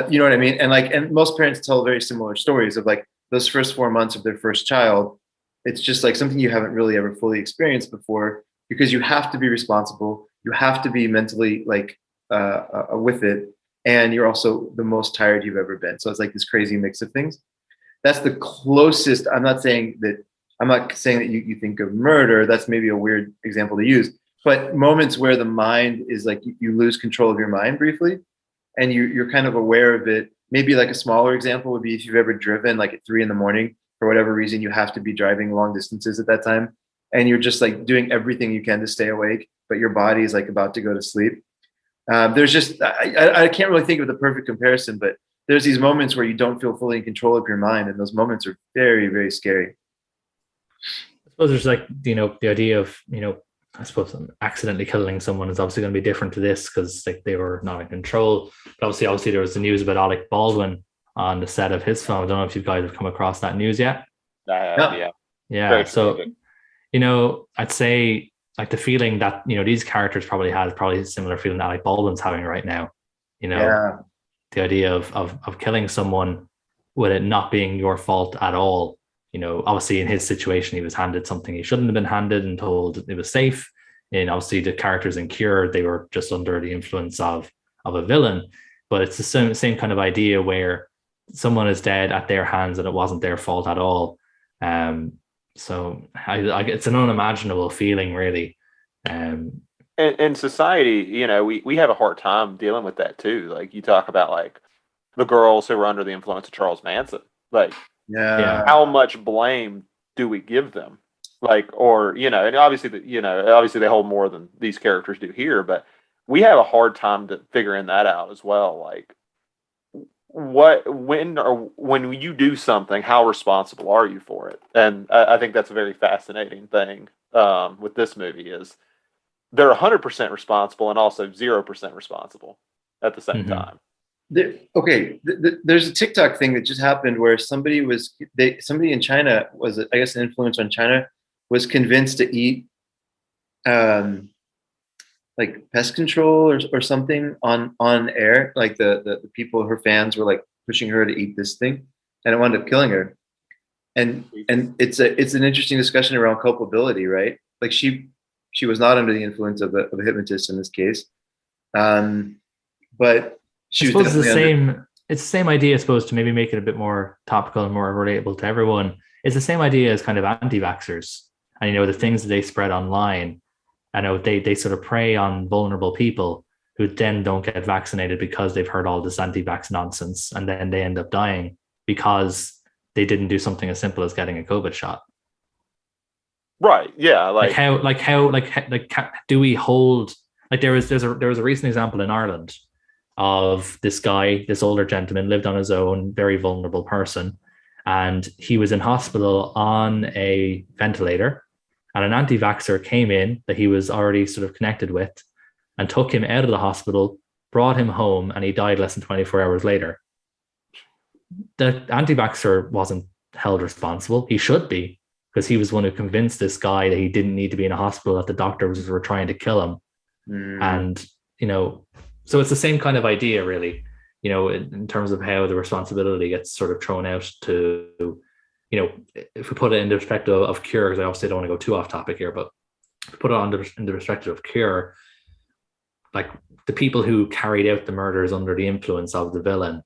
You know what I mean? And most parents tell very similar stories of like those first 4 months of their first child. It's just like something you haven't really ever fully experienced before, because you have to be responsible. You have to be mentally like with it. And you're also the most tired you've ever been. So it's like this crazy mix of things. That's the closest. I'm not saying that you think of murder. That's maybe a weird example to use. But moments where the mind is like, you lose control of your mind briefly, and you're kind of aware of it. Maybe like a smaller example would be if you've ever driven like at 3 a.m, for whatever reason, you have to be driving long distances at that time, and you're just like doing everything you can to stay awake, but your body is like about to go to sleep. There's just, I can't really think of the perfect comparison, but there's these moments where you don't feel fully in control of your mind, and those moments are very, very scary. I suppose there's like, the idea of, I suppose accidentally killing someone is obviously going to be different to this, because like they were not in control. But obviously there was the news about Alec Baldwin on the set of his film. I don't know if you guys have come across that news yet. Yeah. So, I'd say like the feeling that, these characters probably a similar feeling that Alec Baldwin's having right now. The idea of killing someone with it not being your fault at all. Obviously in his situation, he was handed something he shouldn't have been handed and told it was safe. And obviously the characters in Cure, they were just under the influence of a villain. But it's the same kind of idea where someone is dead at their hands and it wasn't their fault at all. So it's an unimaginable feeling, really. In society, we have a hard time dealing with that too. Like you talk about like the girls who were under the influence of Charles Manson, like, how much blame do we give them? Like, or, and obviously they hold more than these characters do here, but we have a hard time figuring that out as well. Like, when you do something, how responsible are you for it? And I think that's a very fascinating thing with this movie is they're 100% responsible and also 0% responsible at the same time. There's a TikTok thing that just happened where somebody in China was, I guess, an influencer in China, was convinced to eat like like pest control or something on air. Like the people, her fans were like pushing her to eat this thing, and it wound up killing her. And it's an interesting discussion around culpability, right? Like she was not under the influence of a hypnotist in this case, but she was It's the definitely same. It's the same idea, I suppose, to maybe make it a bit more topical and more relatable to everyone. It's the same idea as kind of anti-vaxxers, and the things that they spread online. I know they sort of prey on vulnerable people who then don't get vaccinated because they've heard all this anti-vax nonsense, and then they end up dying because they didn't do something as simple as getting a COVID shot. Right. Yeah. Do we hold, like, there was a recent example in Ireland of this guy, this older gentleman, lived on his own, very vulnerable person, and he was in hospital on a ventilator, and an anti-vaxxer came in that he was already sort of connected with and took him out of the hospital, brought him home, and he died less than 24 hours later. The anti-vaxxer wasn't held responsible. He should be, because he was one who convinced this guy that he didn't need to be in a hospital, that the doctors were trying to kill him. And, so it's the same kind of idea, really, in terms of how the responsibility gets sort of thrown out to, if we put it in the perspective of Cure, because I obviously don't want to go too off topic here, but if we put it in the perspective of Cure, like the people who carried out the murders under the influence of the villain,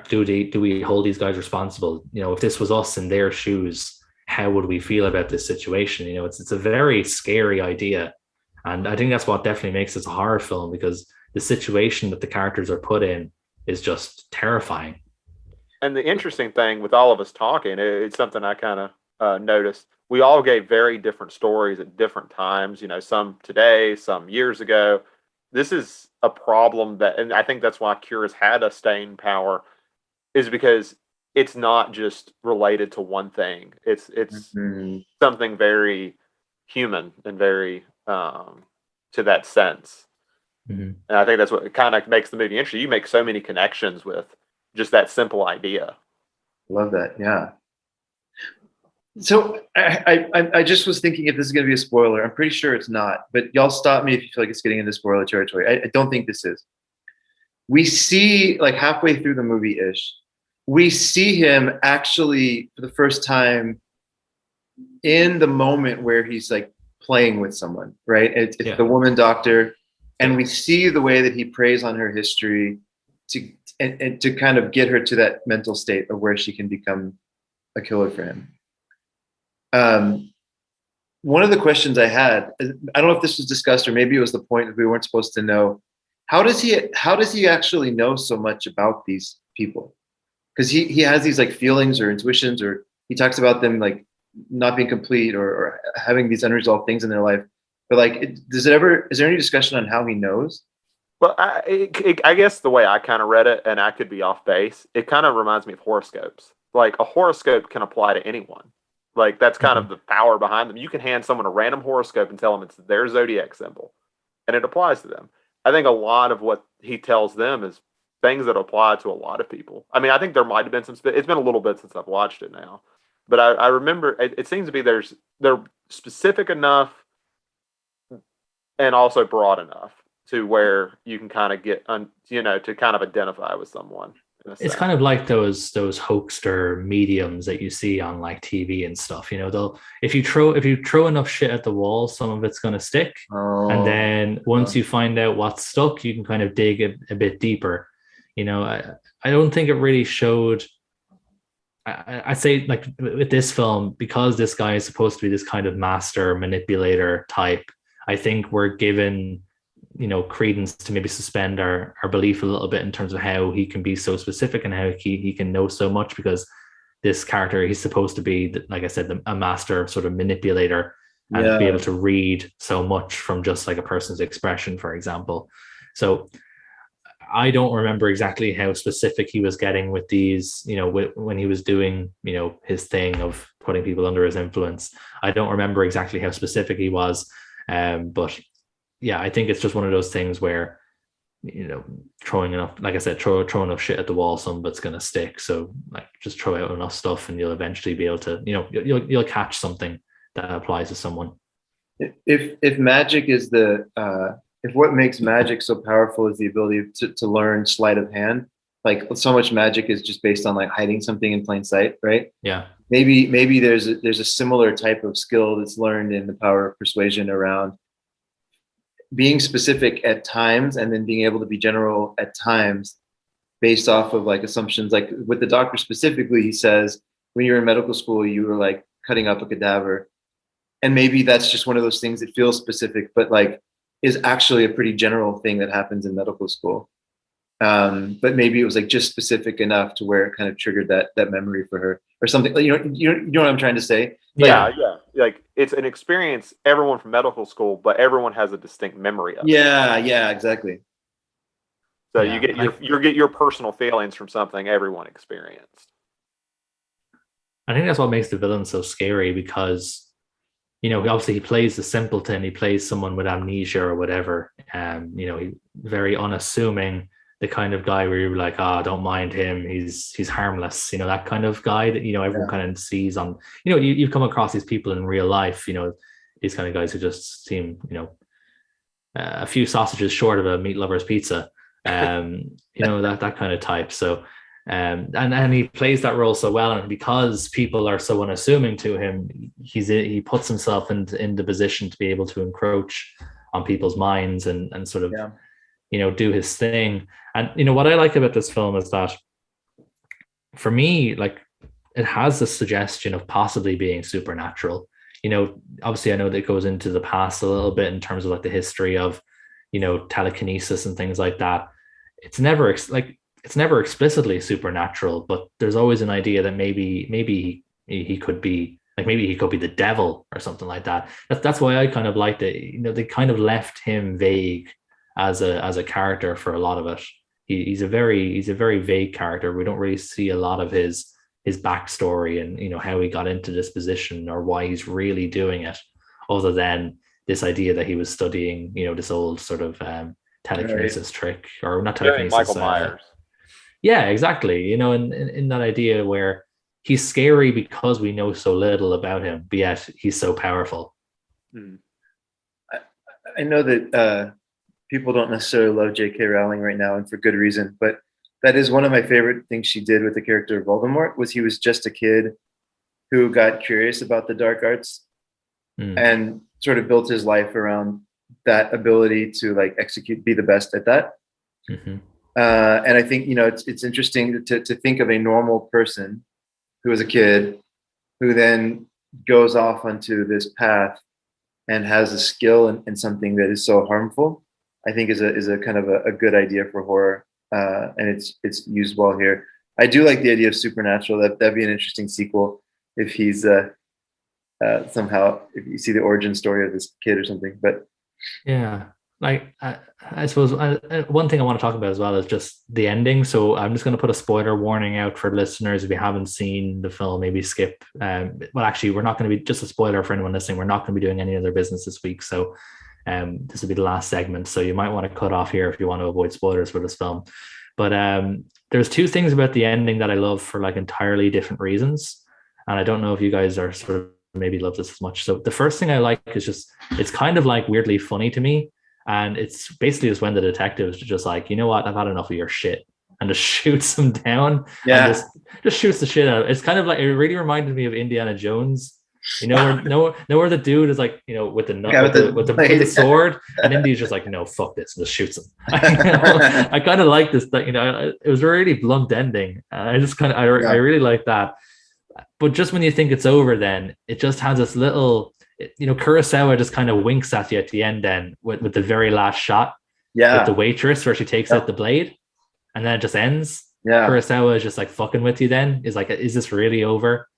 do we hold these guys responsible? If this was us in their shoes, how would we feel about this situation? It's a very scary idea, and I think that's what definitely makes this a horror film, because the situation that the characters are put in is just terrifying. And the interesting thing with all of us talking, it's something I kind of noticed. We all gave very different stories at different times. Some today, some years ago. This is a problem and I think that's why Cure has had a staying power, is because it's not just related to one thing. It's something very human and very to that sense. And I think that's what kind of makes the movie interesting. You make so many connections with just that simple idea. Love that. Yeah. So I just was thinking if this is going to be a spoiler. I'm pretty sure it's not, but y'all stop me if you feel like it's getting into spoiler territory. I don't think this is. We see, like, halfway through the movie-ish, we see him actually for the first time in the moment where he's like playing with someone, right? It's the woman doctor, and we see the way that he preys on her history and to kind of get her to that mental state of where she can become a killer for him. One of the questions I had, I don't know if this was discussed or maybe it was the point that we weren't supposed to know. How does he actually know so much about these people? Because he has these like feelings or intuitions, or he talks about them like not being complete or having these unresolved things in their life. But like, is there any discussion on how he knows? Well, I guess the way I kind of read it, and I could be off base, it kind of reminds me of horoscopes. Like a horoscope can apply to anyone. Like that's kind of the power behind them. You can hand someone a random horoscope and tell them it's their zodiac symbol, and it applies to them. I think a lot of what he tells them is things that apply to a lot of people. I mean, I think there might have been some. It's been a little bit since I've watched it now, but I remember it seems to be they're specific enough and also broad enough to where you can kind of get to kind of identify with someone. It's kind of like those hoaxer mediums that you see on like TV and stuff. They'll if you throw enough shit at the wall, some of it's going to stick, and then once you find out what's stuck, you can kind of dig a bit deeper. I don't think it really showed. I say, like, with this film, because this guy is supposed to be this kind of master manipulator type, I think we're given credence to maybe suspend our belief a little bit in terms of how he can be so specific and how he can know so much, because this character, he's supposed to be, like I said, a master sort of manipulator and be able to read so much from just like a person's expression, for example. So I don't remember exactly how specific he was getting with these, when he was doing, his thing of putting people under his influence. I don't remember exactly how specific he was, but yeah, I think it's just one of those things where, throwing enough, like I said, throw enough shit at the wall, some of it's going to stick. So like, just throw out enough stuff and you'll eventually be able to, you'll catch something that applies to someone. If magic is if what makes magic so powerful is the ability to learn sleight of hand, like so much magic is just based on like hiding something in plain sight, right? Yeah. Maybe there's a similar type of skill that's learned in the power of persuasion around being specific at times and then being able to be general at times based off of like assumptions. Like with the doctor specifically, he says when you're in medical school, you were like cutting up a cadaver. And maybe that's just one of those things that feels specific, but like is actually a pretty general thing that happens in medical school. But maybe it was like just specific enough to where it kind of triggered that memory for her or something. You know what I'm trying to say? Yeah. Like it's an experience everyone from medical school, but everyone has a distinct memory of it. Yeah, exactly. So you get your personal feelings from something everyone experienced. I think that's what makes the villain so scary because, obviously he plays the simpleton, he plays someone with amnesia or whatever. He's very unassuming, the kind of guy where you're like, don't mind him, he's harmless, that kind of guy that, everyone kind of sees on, you've come across these people in real life, these kind of guys who just seem, a few sausages short of a meat lover's pizza, that kind of type. So, and he plays that role so well, and because people are so unassuming to him, he puts himself in the position to be able to encroach on people's minds and sort of do his thing. And what I like about this film is that for me, like, it has the suggestion of possibly being supernatural. Obviously I know that it goes into the past a little bit in terms of like the history of telekinesis and things like that. It's never explicitly supernatural, but there's always an idea that maybe he could be like, maybe he could be the devil or something like that. That's why I kind of liked it. They kind of left him vague as a character for a lot of it. He's a very vague character. We don't really see a lot of his backstory and how he got into this position or why he's really doing it, other than this idea that he was studying this old sort of telekinesis trick, or not telekinesis. Michael Myers. Yeah, exactly. In that idea where he's scary because we know so little about him, but yet he's so powerful. I know that people don't necessarily love J.K. Rowling right now, and for good reason, but that is one of my favorite things she did with the character of Voldemort. Was he was just a kid who got curious about the dark arts and sort of built his life around that ability to like be the best at that. Mm-hmm. And I think it's interesting to think of a normal person who is a kid who then goes off onto this path and has a skill in something that is so harmful. I think is a kind of a good idea for horror, and it's used well here. I do like the idea of supernatural. That'd be an interesting sequel if he's somehow, if you see the origin story of this kid or something. But yeah, like I suppose one thing I want to talk about as well is just the ending. So I'm just going to put a spoiler warning out for listeners. If you haven't seen the film, maybe skip. Well, actually, we're not going to be, just a spoiler for anyone listening, we're not going to be doing any other business this week. So this will be the last segment. So you might want to cut off here if you want to avoid spoilers for this film. But there's two things about the ending that I love for like entirely different reasons. And I don't know if you guys are sort of maybe love this as much. So the first thing I like is just, it's kind of like weirdly funny to me. And it's basically just when the detectives just like, you know what, I've had enough of your shit, and just shoots him down. Yeah. And just shoots the shit out. It's kind of like, it really reminded me of Indiana Jones. Where the dude is like, with the sword, and Indy's just like, no, fuck this, and just shoots him. I kind of like this, that it was a really blunt ending. I just kind of I really like that. But just when you think it's over, then it just has this little, Kurosawa just kind of winks at you at the end, then with the very last shot, with the waitress where she takes out the blade, and then it just ends. Kurosawa is just like fucking with you. Then is like, is this really over?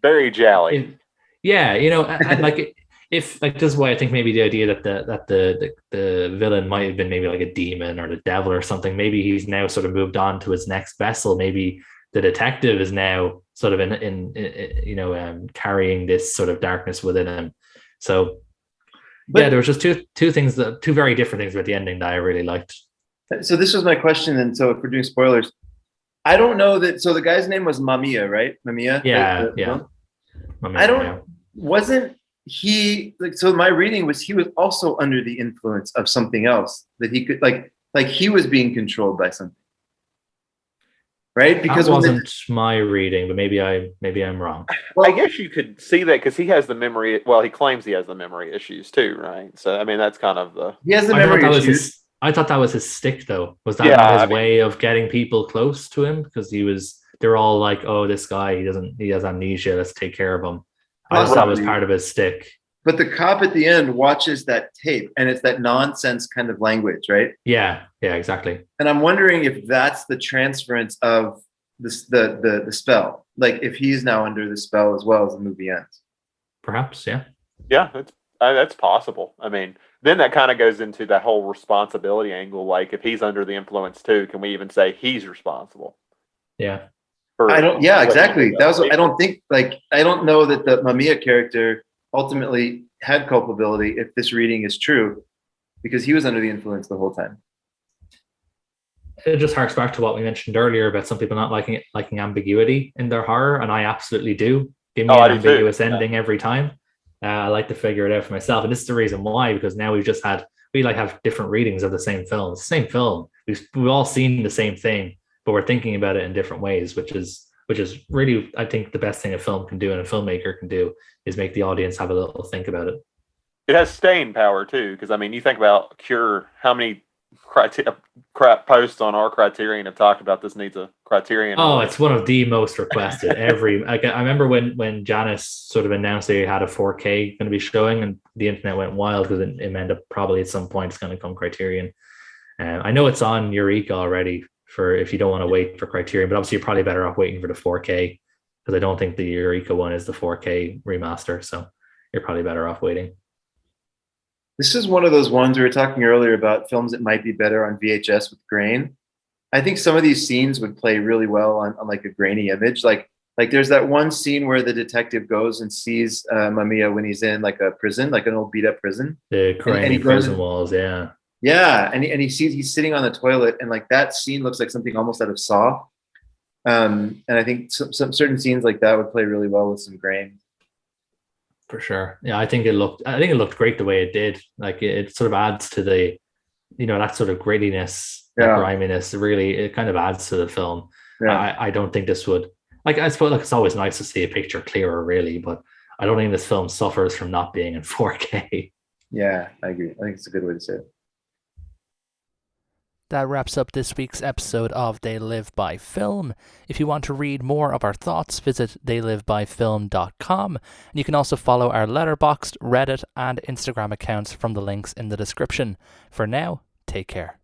Very jolly. And like, if like, this is why I think maybe the idea that the villain might have been maybe like a demon or the devil or something. Maybe he's now sort of moved on to his next vessel. Maybe the detective is now sort of in carrying this sort of darkness within him. So there was just two very different things about the ending that I really liked. So this was my question, and so if we're doing spoilers, I don't know that. So the guy's name was Mamiya, right? Mamiya. Yeah. Mamiya, wasn't so my reading was he was also under the influence of something else that he could like he was being controlled by something, right? Because that wasn't my reading, but maybe I'm wrong. Well, I guess you could see that because he has the memory. Well, he claims he has the memory issues too, right? So I mean, that's kind of the. He has the memory issues. I thought that was his stick, though. Was that his way of getting people close to him? Because they're all like, "Oh, this guy, he has amnesia. Let's take care of him." I thought that was part of his stick. But the cop at the end watches that tape, and it's that nonsense kind of language, right? Yeah, exactly. And I'm wondering if that's the transference of the spell. Like if he's now under the spell as well as the movie ends. Perhaps, yeah. Yeah, that's possible. I mean, then that kind of goes into that whole responsibility angle. Like if he's under the influence too, can we even say he's responsible? Yeah. Exactly. I don't know that the Mamiya character ultimately had culpability if this reading is true, because he was under the influence the whole time. It just harks back to what we mentioned earlier about some people not liking ambiguity in their horror, and I absolutely do. Give me an ambiguous ending every time. I like to figure it out for myself, and this is the reason why, because now we have different readings of the same film. It's the same film. We've all seen the same thing, but we're thinking about it in different ways, which is really, I think, the best thing a film can do and a filmmaker can do is make the audience have a little think about it. It has staying power too, because I mean, you think about Cure, how many crap posts on our Criterion have talked about this needs a Criterion. Oh, it's one of the most requested. I remember when Janice sort of announced they had a 4K going to be showing, and the internet went wild because it meant that probably at some point it's going to come Criterion. I know it's on Eureka already for if you don't want to wait for Criterion, but obviously you're probably better off waiting for the 4K, because I don't think the Eureka one is the 4K remaster, so you're probably better off waiting. This is one of those ones we were talking earlier about films that might be better on VHS with grain. I think some of these scenes would play really well on like a grainy image. Like there's that one scene where the detective goes and sees Mamiya when he's in like a prison, like an old beat up prison. The grainy prison walls, yeah. Yeah, and he sees he's sitting on the toilet, and like that scene looks like something almost out of Saw. And I think some certain scenes like that would play really well with some grain. For sure. Yeah, I think it looked great the way it did. Like it sort of adds to the, that sort of grittiness, that griminess. Really, it kind of adds to the film. Yeah. I don't think this would, I suppose it's always nice to see a picture clearer, really, but I don't think this film suffers from not being in 4K. Yeah, I agree. I think it's a good way to say it. That wraps up this week's episode of They Live by Film. If you want to read more of our thoughts, visit theylivebyfilm.com. And you can also follow our Letterboxd, Reddit, and Instagram accounts from the links in the description. For now, take care.